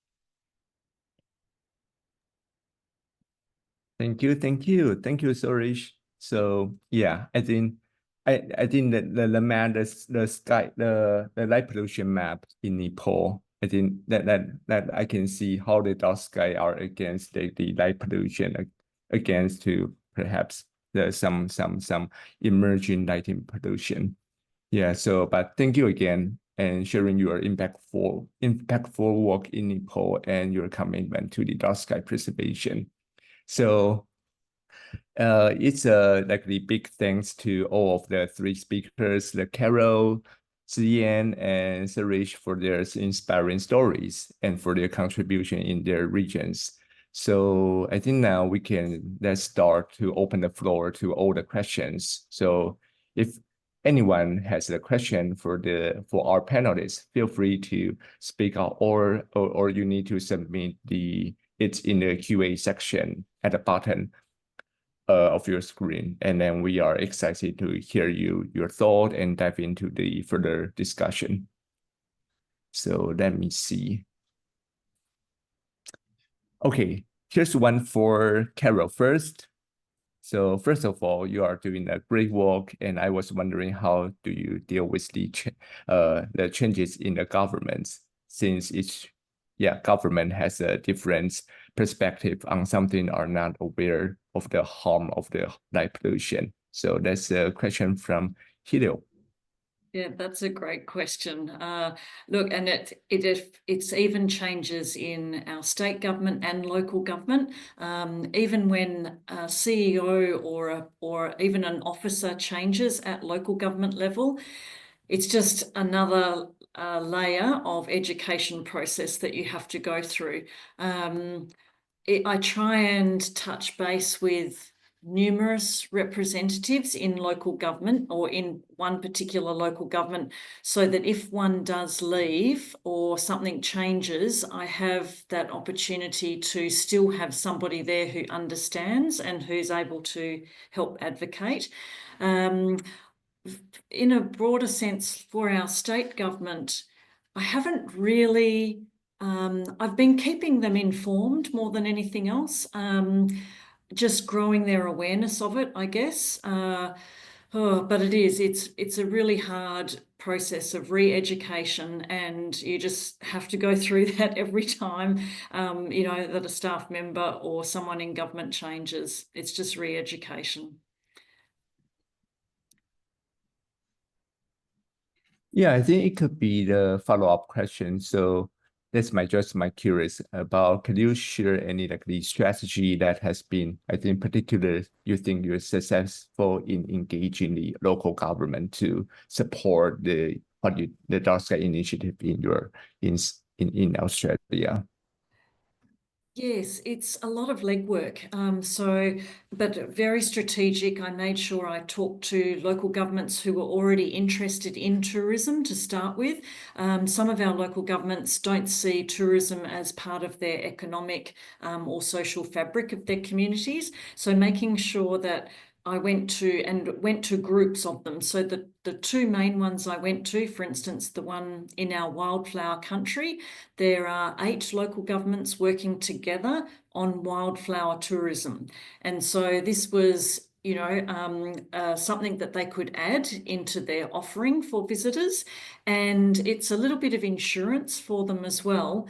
Thank you, Suresh. So yeah, I think that the map, the sky, the light pollution map in Nepal, I think that I can see how the dark sky are against the light pollution, against to perhaps the some emerging lighting pollution. Yeah. So, but thank you again, and sharing your impactful work in Nepal and your commitment to the dark sky preservation. So it's like the big thanks to all of the three speakers, the Carol, Ziyan, and Suresh, for their inspiring stories and for their contribution in their regions. So I think now let's start to open the floor to all the questions. So if anyone has a question for our panelists, feel free to speak out, or you need to submit it's in the QA section at the bottom of your screen, and then we are excited to hear your thought and dive into the further discussion. So let me see. Okay, here's one for Carol first. So first of all, you are doing a great work, and I was wondering, how do you deal with the changes in the governments, since each government has a different perspective on something, are not aware of the harm of the light pollution. So that's a question from Hideo. Yeah, that's a great question. Look, and it's even changes in our state government and local government. Even when a CEO or even an officer changes at local government level, it's just another layer of education process that you have to go through. I try and touch base with numerous representatives in local government, or in one particular local government, so that if one does leave or something changes, I have that opportunity to still have somebody there who understands and who's able to help advocate. In a broader sense, for our state government, I haven't really I've been keeping them informed more than anything else, just growing their awareness of it, I guess. But it's a really hard process of re-education, and you just have to go through that every time, that a staff member or someone in government changes. It's just re-education. Yeah, I think it could be the follow-up question. So that's just my curious about, can you share any like the strategy that has been, I think, particular, you think you're successful in engaging the local government to support the Dark Sky Initiative in Australia? Yes, it's a lot of legwork. But very strategic. I made sure I talked to local governments who were already interested in tourism to start with. Some of our local governments don't see tourism as part of their economic or social fabric of their communities. So making sure that I went to groups of them. So the two main ones I went to, for instance, the one in our wildflower country, there are 8 local governments working together on wildflower tourism. And so this was, something that they could add into their offering for visitors. And it's a little bit of insurance for them as well.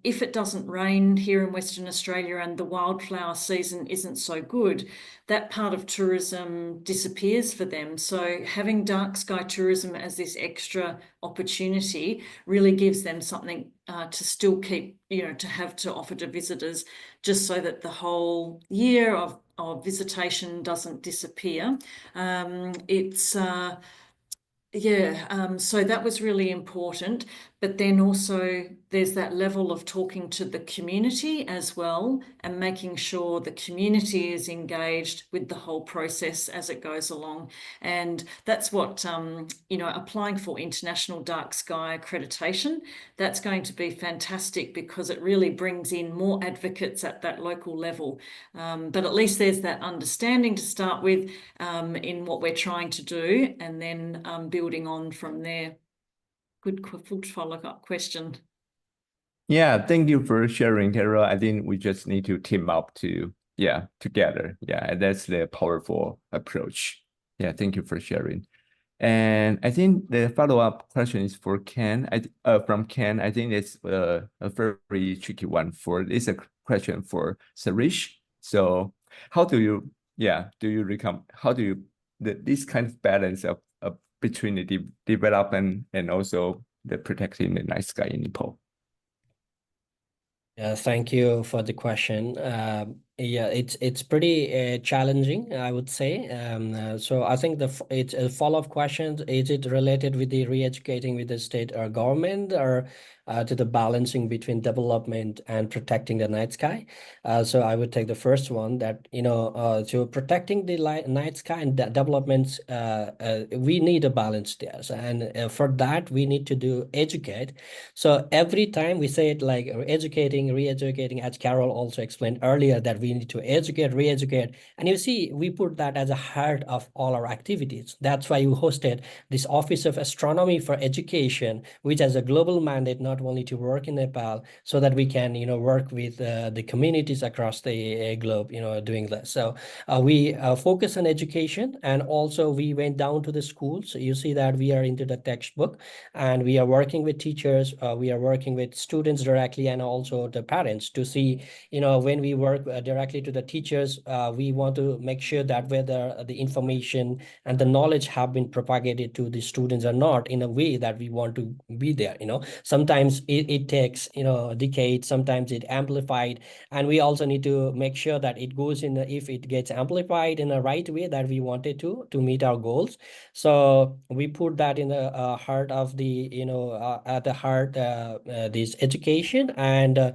If it doesn't rain here in Western Australia and the wildflower season isn't so good, that part of tourism disappears for them. So having dark sky tourism as this extra opportunity really gives them something to still keep, to have to offer to visitors, just so that the whole year of visitation doesn't disappear. So that was really important. But then also there's that level of talking to the community as well, and making sure the community is engaged with the whole process as it goes along. And that's what, applying for International Dark Sky accreditation, that's going to be fantastic, because it really brings in more advocates at that local level. But at least there's that understanding to start with in what we're trying to do, and then building on from there. Good follow-up question. Yeah, thank you for sharing, Carol. I think we just need to team up together. Yeah, and that's the powerful approach. Yeah, thank you for sharing. And I think the follow-up question is for Ken. From Ken, I think it's a very tricky one. It's a question for Sarish. So how do you this kind of balance of between the development and also the protecting the night sky in Nepal? Thank you for the question. It's pretty challenging, I would say. So I think it's a follow-up question. Is it related with the re-educating with the state or government, or to the balancing between development and protecting the night sky? So I would take the first one, that, so protecting the night sky and developments, we need a balance there. And for that, we need to educate. So every time we say it like educating, re-educating, as Carol also explained earlier, that we need to educate, re-educate. And you see, we put that as a heart of all our activities. That's why we hosted this Office of Astronomy for Education, which has a global mandate, not only to work in Nepal, so that we can, work with the communities across the globe, doing this. So we focus on education, and also we went down to the schools. So you see that we are into the textbook, and we are working with teachers. We are working with students directly, and also the parents, to see, when we work directly to the teachers, we want to make sure that whether the information and the knowledge have been propagated to the students or not, in a way that we want to be there. Sometimes it takes, decades, sometimes it amplified, and we also need to make sure that it goes in, if it gets amplified in the right way that we wanted to meet our goals. So we put that in the heart of the, at the heart, this education, and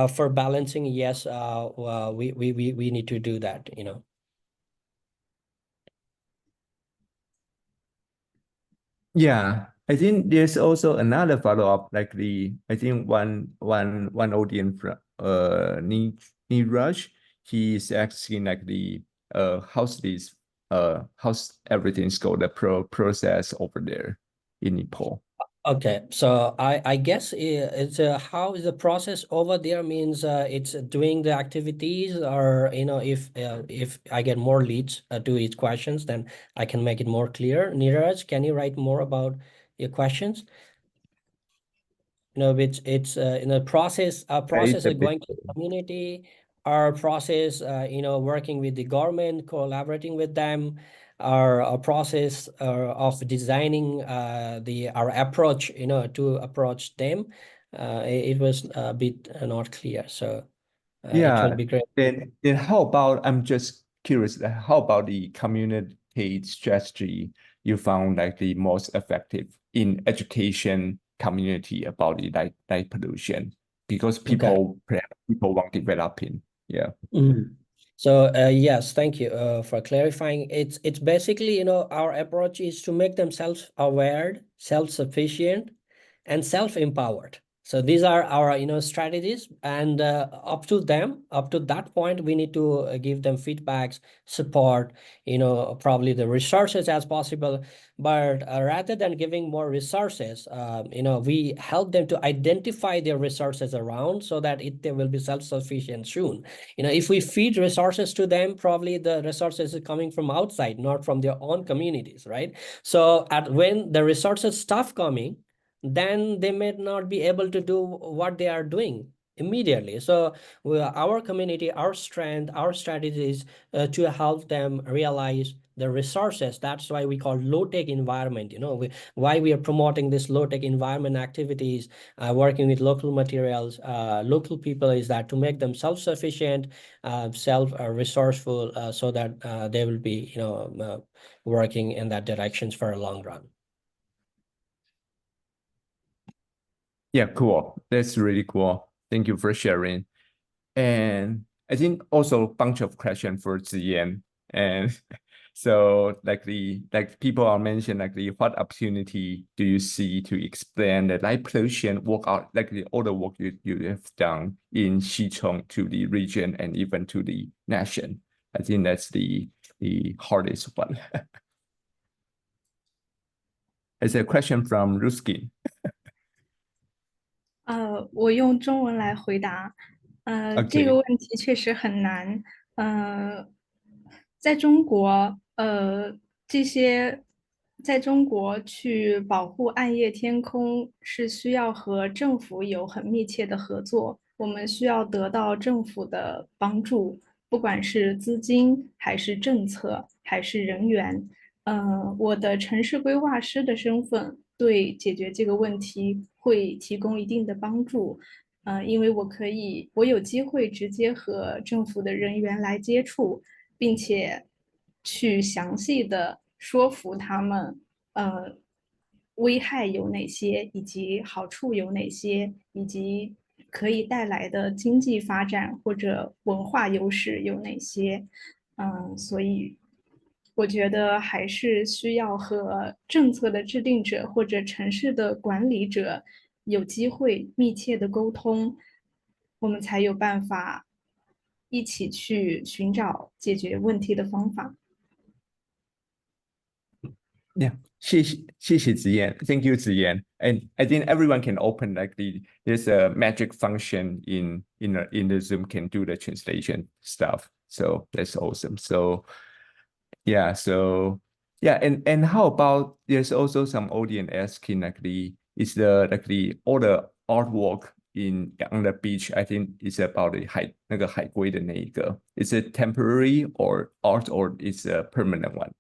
for balancing, yes, we need to do that, Yeah, I think there's also another follow-up, like I think one audience from Niraj, he's asking like how's everything's go, the process over there in Nepal. Okay, so I guess it's how is the process over there means it's doing the activities, or if I get more leads to each questions, then I can make it more clear. Neeraj, can you write more about your questions? It's in a process. Our process It's a is bit, going to the community. Our process, working with the government, collaborating with them. Our process of designing our approach, to approach them. It was a bit not clear. So it will yeah. be great. Then how about, I'm just curious, how about the community strategy you found like the most effective in education community about the light pollution? Because Okay. people want developing. Yeah. Mhm. So yes, thank you for clarifying. It's basically, our approach is to make them self-aware, self-sufficient, and self-empowered. So these are our, strategies, and up to that point, we need to give them feedbacks, support, probably the resources as possible. But rather than giving more resources, we help them to identify their resources around so that they will be self-sufficient soon. If we feed resources to them, probably the resources is coming from outside, not from their own communities, right? So when the resources stop coming, then they may not be able to do what they are doing immediately. So our community, our strength, our strategies to help them realize the resources. That's why we call low-tech environment. Why we are promoting this low-tech environment activities, working with local materials, local people, is that to make them self-sufficient, self-resourceful, so that they will be, working in that directions for a long run. Yeah, cool. That's really cool. Thank you for sharing. And I think also a bunch of questions for Ziyan. And so like people are mentioning what opportunity do you see to expand the light pollution work out, like all the work you have done in Xicheng to the region and even to the nation. I think that's the hardest one. It's a question from Ruskin. 我用中文来回答。这个 Okay. 问题确实很难。在中国，这些在中国去保护暗夜天空是需要和政府有很密切的合作，我们需要得到政府的帮助，不管是资金还是政策还是人员。我的城市规划师的身份对解决这个问题会提供一定的帮助。因为我有机会直接和政府的人员来接触，并且去详细的说服他们，危害有哪些，以及好处有哪些，以及可以带来的经济发展或者文化优势有哪些。所以我觉得还是需要和政策的制定者或者城市的管理者有机会密切的沟通，我们才有办法一起去寻找解决问题的方法。Yeah. 谢谢 Ziyan. Thank you, Ziyan. And I think everyone can open there's a magic function in the Zoom can do the translation stuff. So that's awesome. So yeah, and how about there's also some audience asking is all the artwork on the beach, I think it's about the 海龟的那一个. Is it temporary or art or is a permanent one?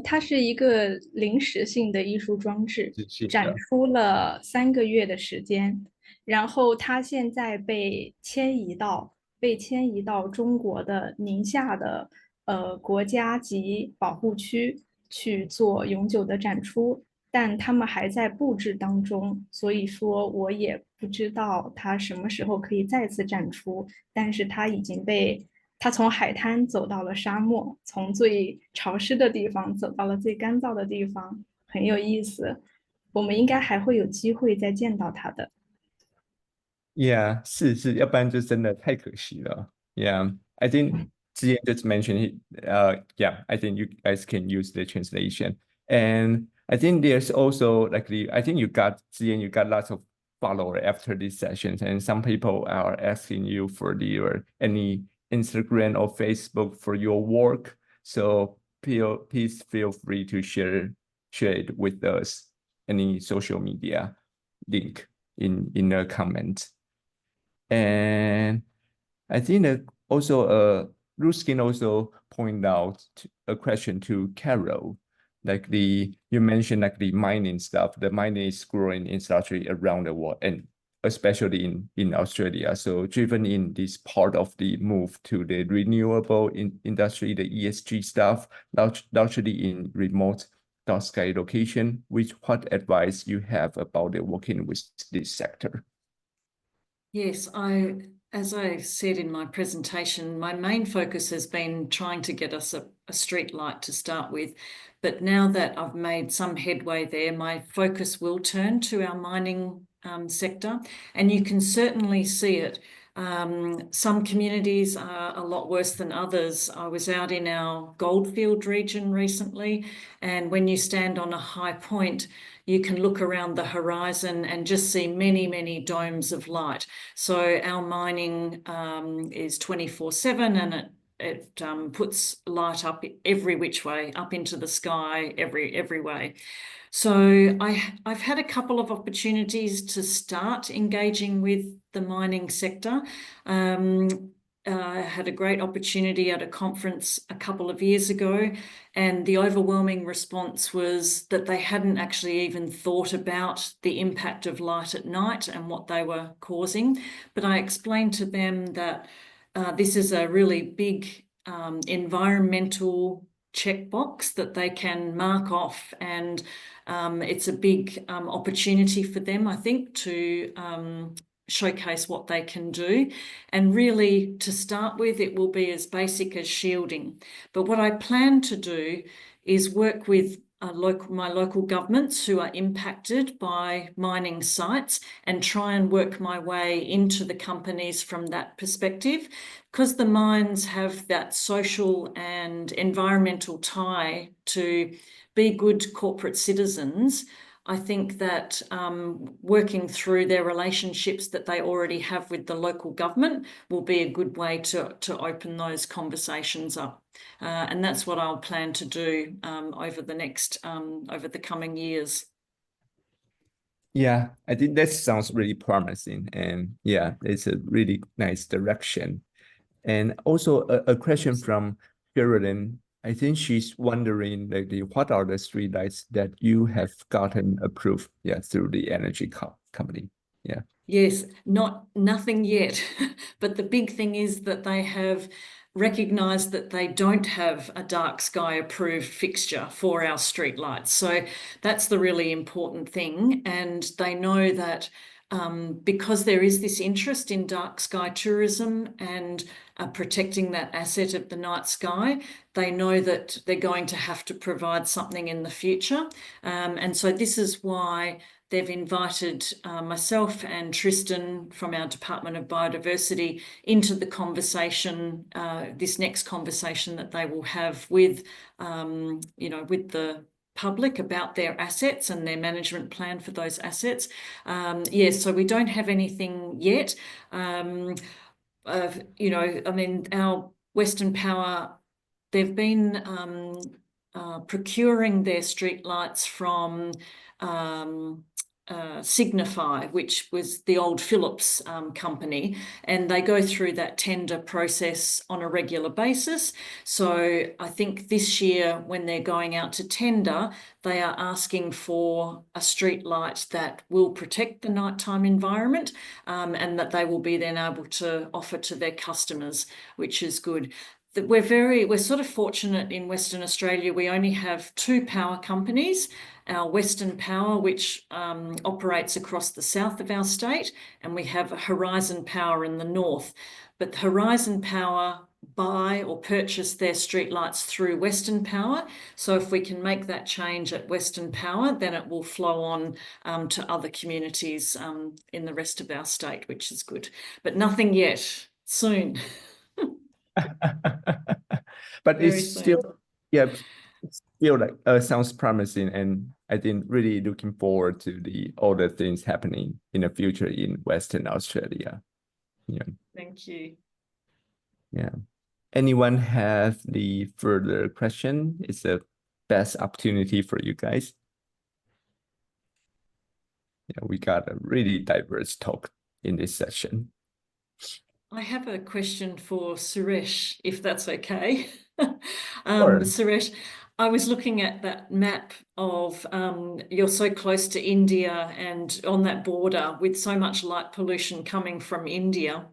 它是一个临时性的艺术装置，展是的。出了3个月的时间，然后它现在被迁移到中国的宁夏的国家级保护区去做永久的展出，但他们还在布置当中，所以说我也不知道它什么时候可以再次展出，但是它从海滩走到了沙漠，从最潮湿的地方走到了最干燥的地方，很有意思。我们应该还会有机会再见到它的。Yeah, 是，要不然就真的太可惜了。Yeah, I think Ziyan just mentioned it. Yeah, I think you guys can use the translation. And I think there's also like I think you got lots of followers after these sessions, and some people are asking you for any Instagram or Facebook for your work. So please feel free to share it with us, any social media link in the comment. And I think that also Ruskin also pointed out a question to Carol, like you mentioned like the mining stuff. The mining is growing industrially around the world, and especially in Australia. So driven in this part of the move to the renewable industry, the ESG stuff, largely in remote dark sky location. What advice you have about working with this sector? Yes, as I said in my presentation, my main focus has been trying to get us a street light to start with. But now that I've made some headway there, my focus will turn to our mining sector. And you can certainly see it. Some communities are a lot worse than others. I was out in our Goldfield region recently, and when you stand on a high point, you can look around the horizon and just see many, many domes of light. So our mining is 24/7, and it puts light up every which way, up into the sky, every way. So I've had a couple of opportunities to start engaging with the mining sector. I had a great opportunity at a conference a couple of years ago, and the overwhelming response was that they hadn't actually even thought about the impact of light at night and what they were causing. But I explained to them that this is a really big environmental checkbox that they can mark off, and it's a big opportunity for them, I think, to showcase what they can do. And really, to start with, it will be as basic as shielding. But what I plan to do is work with my local governments who are impacted by mining sites and try and work my way into the companies from that perspective, because the mines have that social and environmental tie to be good corporate citizens. I think that working through their relationships that they already have with the local government will be a good way to open those conversations up. And that's what I'll plan to do over the coming years. Yeah, I think that sounds really promising, and yeah, it's a really nice direction. And also a question from Geraldine. I think she's wondering like what are the streetlights that you have gotten approved through the energy company? Yeah. Yes, nothing yet. But the big thing is that they have recognised that they don't have a dark sky approved fixture for our street lights. So that's the really important thing. And they know that because there is this interest in dark sky tourism and protecting that asset of the night sky, they know that they're going to have to provide something in the future. And so this is why they've invited myself and Tristan from our Department of Biodiversity into the conversation, this next conversation that they will have with, with the public about their assets and their management plan for those assets. Yes, so we don't have anything yet. Our Western Power, they've been procuring their street lights from Signify, which was the old Philips company, and they go through that tender process on a regular basis. So I think this year, when they're going out to tender, they are asking for a street light that will protect the nighttime environment, and that they will be then able to offer to their customers, which is good. We're sort of fortunate in Western Australia. We only have two power companies, our Western Power, which operates across the south of our state, and we have Horizon Power in the north. But Horizon Power buy or purchase their streetlights through Western Power. So if we can make that change at Western Power, then it will flow on to other communities in the rest of our state, which is good. But nothing yet. Soon. But Very it's soon. still, yeah, it's still like sounds promising, and I think really looking forward to all the things happening in the future in Western Australia. Yeah. Thank you. Yeah. Anyone have the further question? It's the best opportunity for you guys. Yeah, we got a really diverse talk in this session. I have a question for Suresh, if that's okay. Sure. Suresh, I was looking at that map of you're so close to India and on that border with so much light pollution coming from India.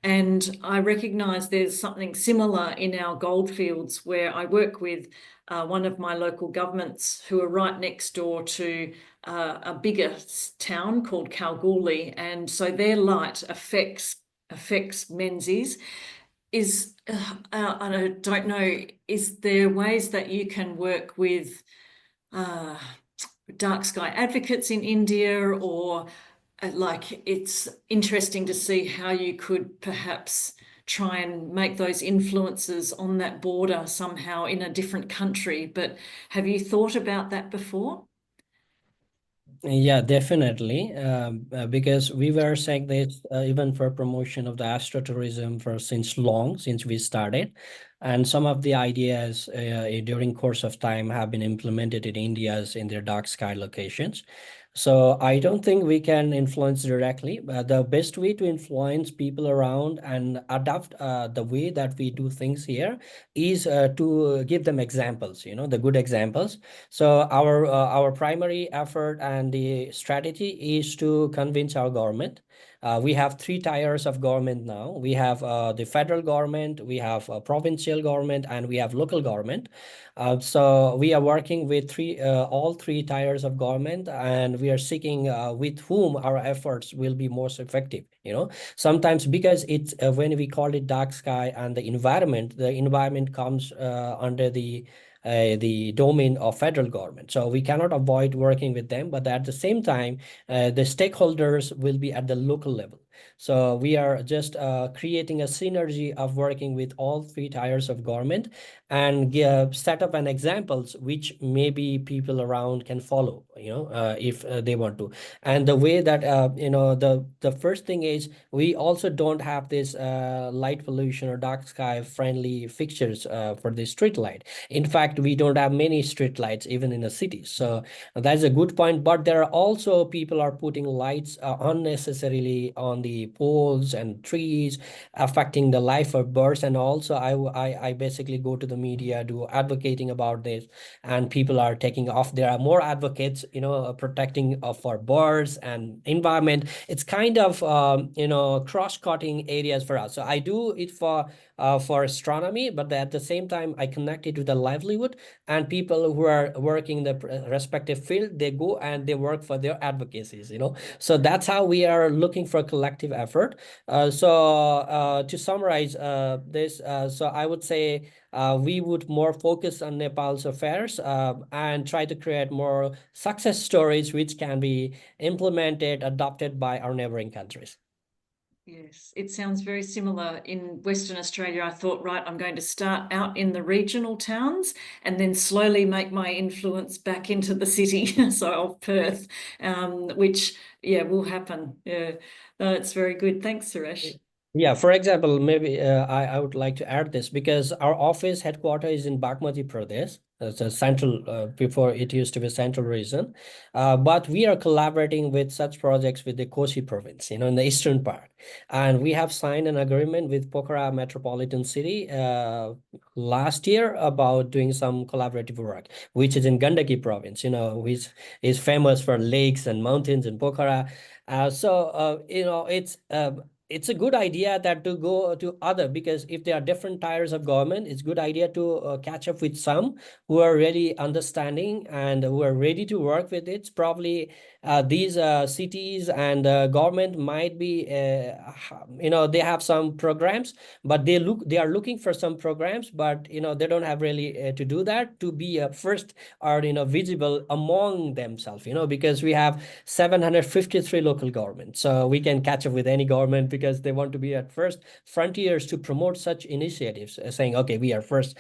And I recognise there's something similar in our goldfields where I work with one of my local governments who are right next door to a bigger town called Kalgoorlie. And so their light affects Menzies. And I don't know, is there ways that you can work with dark sky advocates in India, or like it's interesting to see how you could perhaps try and make those influences on that border somehow in a different country. But have you thought about that before? Yeah, definitely. Because we were saying this even for promotion of the astrotourism since we started, and some of the ideas during course of time have been implemented in their dark sky locations. So I don't think we can influence directly, but the best way to influence people around and adapt the way that we do things here is to give them examples, the good examples. So our primary effort and the strategy is to convince our government. We have 3 tiers of government now. We have the federal government, we have a provincial government, and we have local government. So we are working with all 3 tiers of government, and we are seeking with whom our efforts will be most effective. Sometimes because it's when we call it dark sky and the environment comes under the domain of federal government. So we cannot avoid working with them, but at the same time, the stakeholders will be at the local level. So we are just creating a synergy of working with all 3 tiers of government and set up an examples which maybe people around can follow, if they want to. And the way that, the first thing is we also don't have this light pollution or dark sky friendly fixtures for the street light. In fact, we don't have many street lights even in the city. So that's a good point. But there are also people are putting lights unnecessarily on the poles and trees, affecting the life of birds. And also I basically go to the media, do advocating about this, and people are taking off. There are more advocates, protecting for birds and environment. It's kind of, cross-cutting areas for us. So I do it for astronomy, but at the same time, I connect it to the livelihood, and people who are working in the respective field, they go and they work for their advocacies, So that's how we are looking for a collective effort. So to summarize this, so I would say we would more focus on Nepal's affairs and try to create more success stories which can be implemented, adopted by our neighboring countries. Yes, it sounds very similar in Western Australia. I thought, right, I'm going to start out in the regional towns and then slowly make my influence back into the city, so of Perth, which, will happen. Yeah, it's very good. Thanks, Suresh. Yeah, for example, maybe I would like to add this because our office headquarters is in Bagmati Pradesh. It's a central, before it used to be central region. But we are collaborating with such projects with the Kosi province, in the eastern part. And we have signed an agreement with Pokhara Metropolitan City last year about doing some collaborative work, which is in Gandaki province, which is famous for lakes and mountains in Pokhara. It's a good idea that to go to other, because if there are different tiers of government, it's good idea to catch up with some who are really understanding and who are ready to work with it. Probably these cities and government might be, they have some programs, but they are looking for some programs, but they don't have really to do that, to be first or visible among themselves, because we have 753 local governments, so we can catch up with any government because they want to be at first frontiers to promote such initiatives, saying, okay, we are first,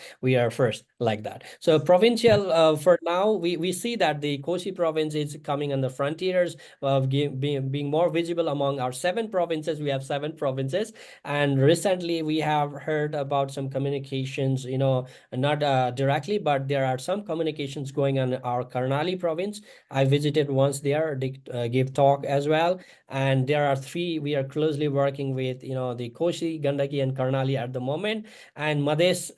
like that. So provincial, for now, we see that the Koshi province is coming on the frontiers of being more visible among our 7 provinces. We have 7 provinces, and recently we have heard about some communications, not directly, but there are some communications going on in our Karnali province. I visited once there, give talk as well, and there are 3 we are closely working with, the Koshi, Gandaki, and Karnali at the moment. And Madhes,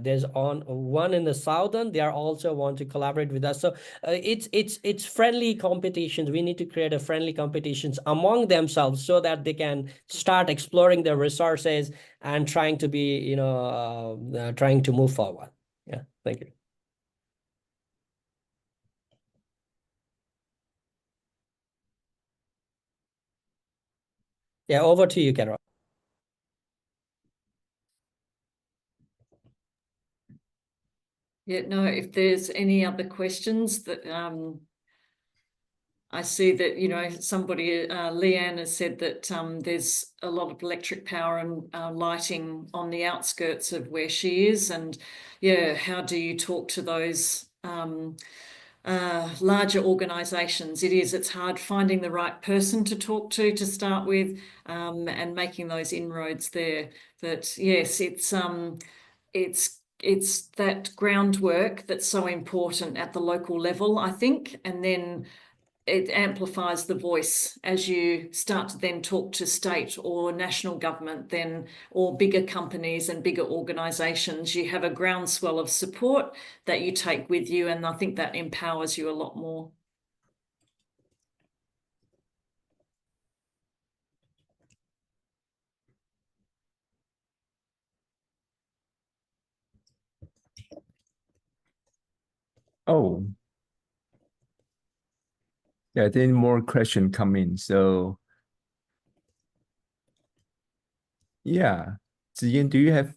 there's one in the southern, they are also want to collaborate with us. So it's friendly competitions. We need to create a friendly competitions among themselves so that they can start exploring their resources and trying to be, trying to move forward. Yeah, thank you. Yeah, over to you, Carol. Yeah, no, if there's any other questions that I see that, somebody, Leanne has said that there's a lot of electric power and lighting on the outskirts of where she is. And yeah, how do you talk to those larger organisations? It's hard finding the right person to talk to start with, and making those inroads there. But yes, it's that groundwork that's so important at the local level, I think, and then it amplifies the voice as you start to then talk to state or national government, then, or bigger companies and bigger organisations. You have a groundswell of support that you take with you, and I think that empowers you a lot more. Oh, yeah, I think more question come in. So yeah, Ziyan, do you have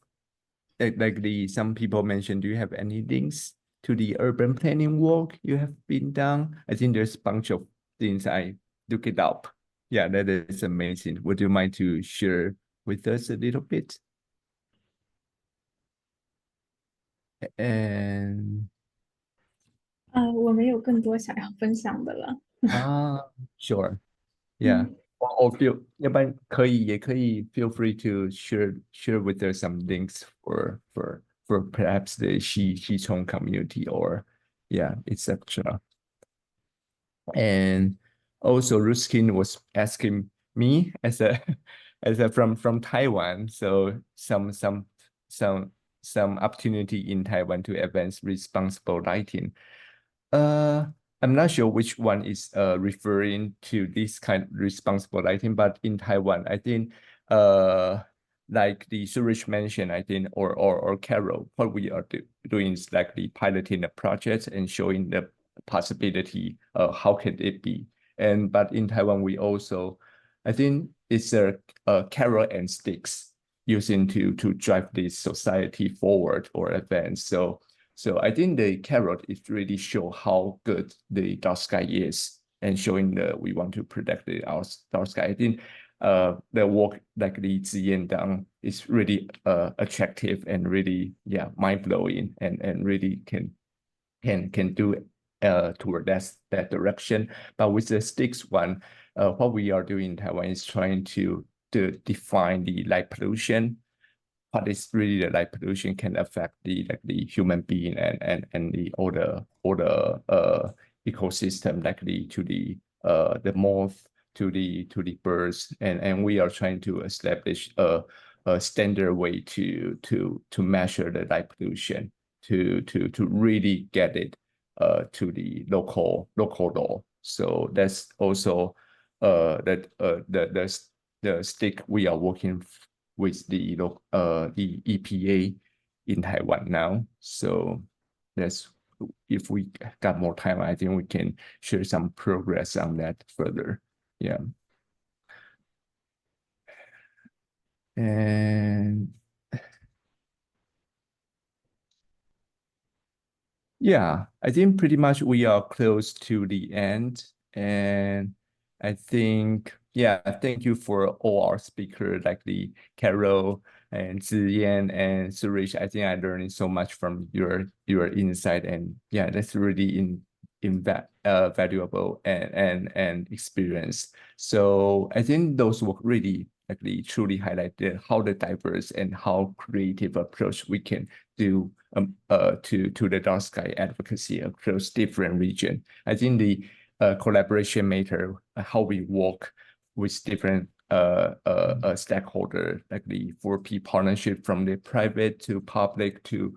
some people mentioned, do you have any links to the urban planning work you have been done? I think there's a bunch of things I look it up. Yeah, that is amazing. Would you mind to share with us a little bit? And 我没有更多想要分享的了。sure. Yeah. Or feel,也可以 feel free to share with us some links for perhaps the Xizhong community, or yeah, etc. And also Ruskin was asking me as a from Taiwan, so some opportunity in Taiwan to advance responsible lighting. I'm not sure which one is referring to this kind of responsible lighting, but in Taiwan, I think like the Suresh mentioned, I think, or Carol, what we are doing is like the piloting the project and showing the possibility of how can it be. But in Taiwan, we also, I think it's a carrot and sticks using to drive this society forward or advance. So I think the carrot is really show how good the dark sky is, and showing that we want to protect the dark sky. I think the work like the Ziyan done is really attractive and really mind blowing, and really can do toward that direction. But with the sticks one, what we are doing in Taiwan is trying to define the light pollution. What is really the light pollution can affect the human being and the older ecosystem, likely to the moth, to the birds, and we are trying to establish a standard way to measure the light pollution, to really get it to the local law. So that's also the stick we are working with the EPA in Taiwan now. So that's if we got more time, I think we can share some progress on that further. Yeah. And yeah, I think pretty much we are close to the end. And I think, yeah, thank you for all our speakers, like the Carol and Ziyan and Suresh. I think I learned so much from your insight, and yeah, that's really valuable and experience. So I think those were really actually truly highlighted how the diverse and how creative approach we can do to the dark sky advocacy across different regions. I think the collaboration matter, how we work with different stakeholder, like the 4P partnership from the private to public to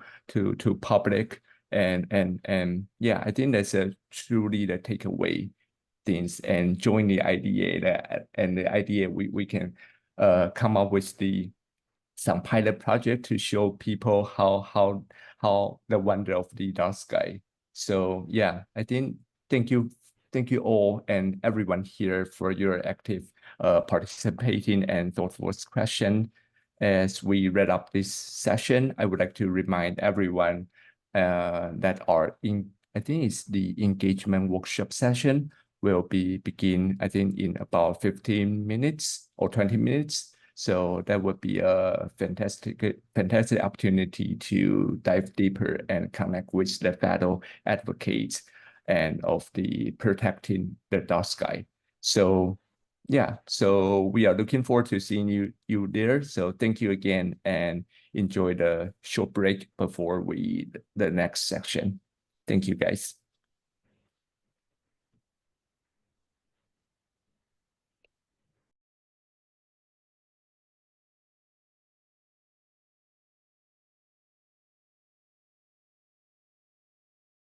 public, and yeah, I think that's truly the takeaway things, and join the idea and the idea we can come up with some pilot project to show people how the wonder of the dark sky. So yeah, I think thank you all and everyone here for your active participating and thoughtful question. As we wrap up this session, I would like to remind everyone that I think it's the engagement workshop session will begin, I think, in about 15 minutes or 20 minutes. So that would be a fantastic opportunity to dive deeper and connect with the fellow advocates and of the protecting the dark sky. So yeah, so we are looking forward to seeing you there. So thank you again, and enjoy the short break before the next section. Thank you, guys.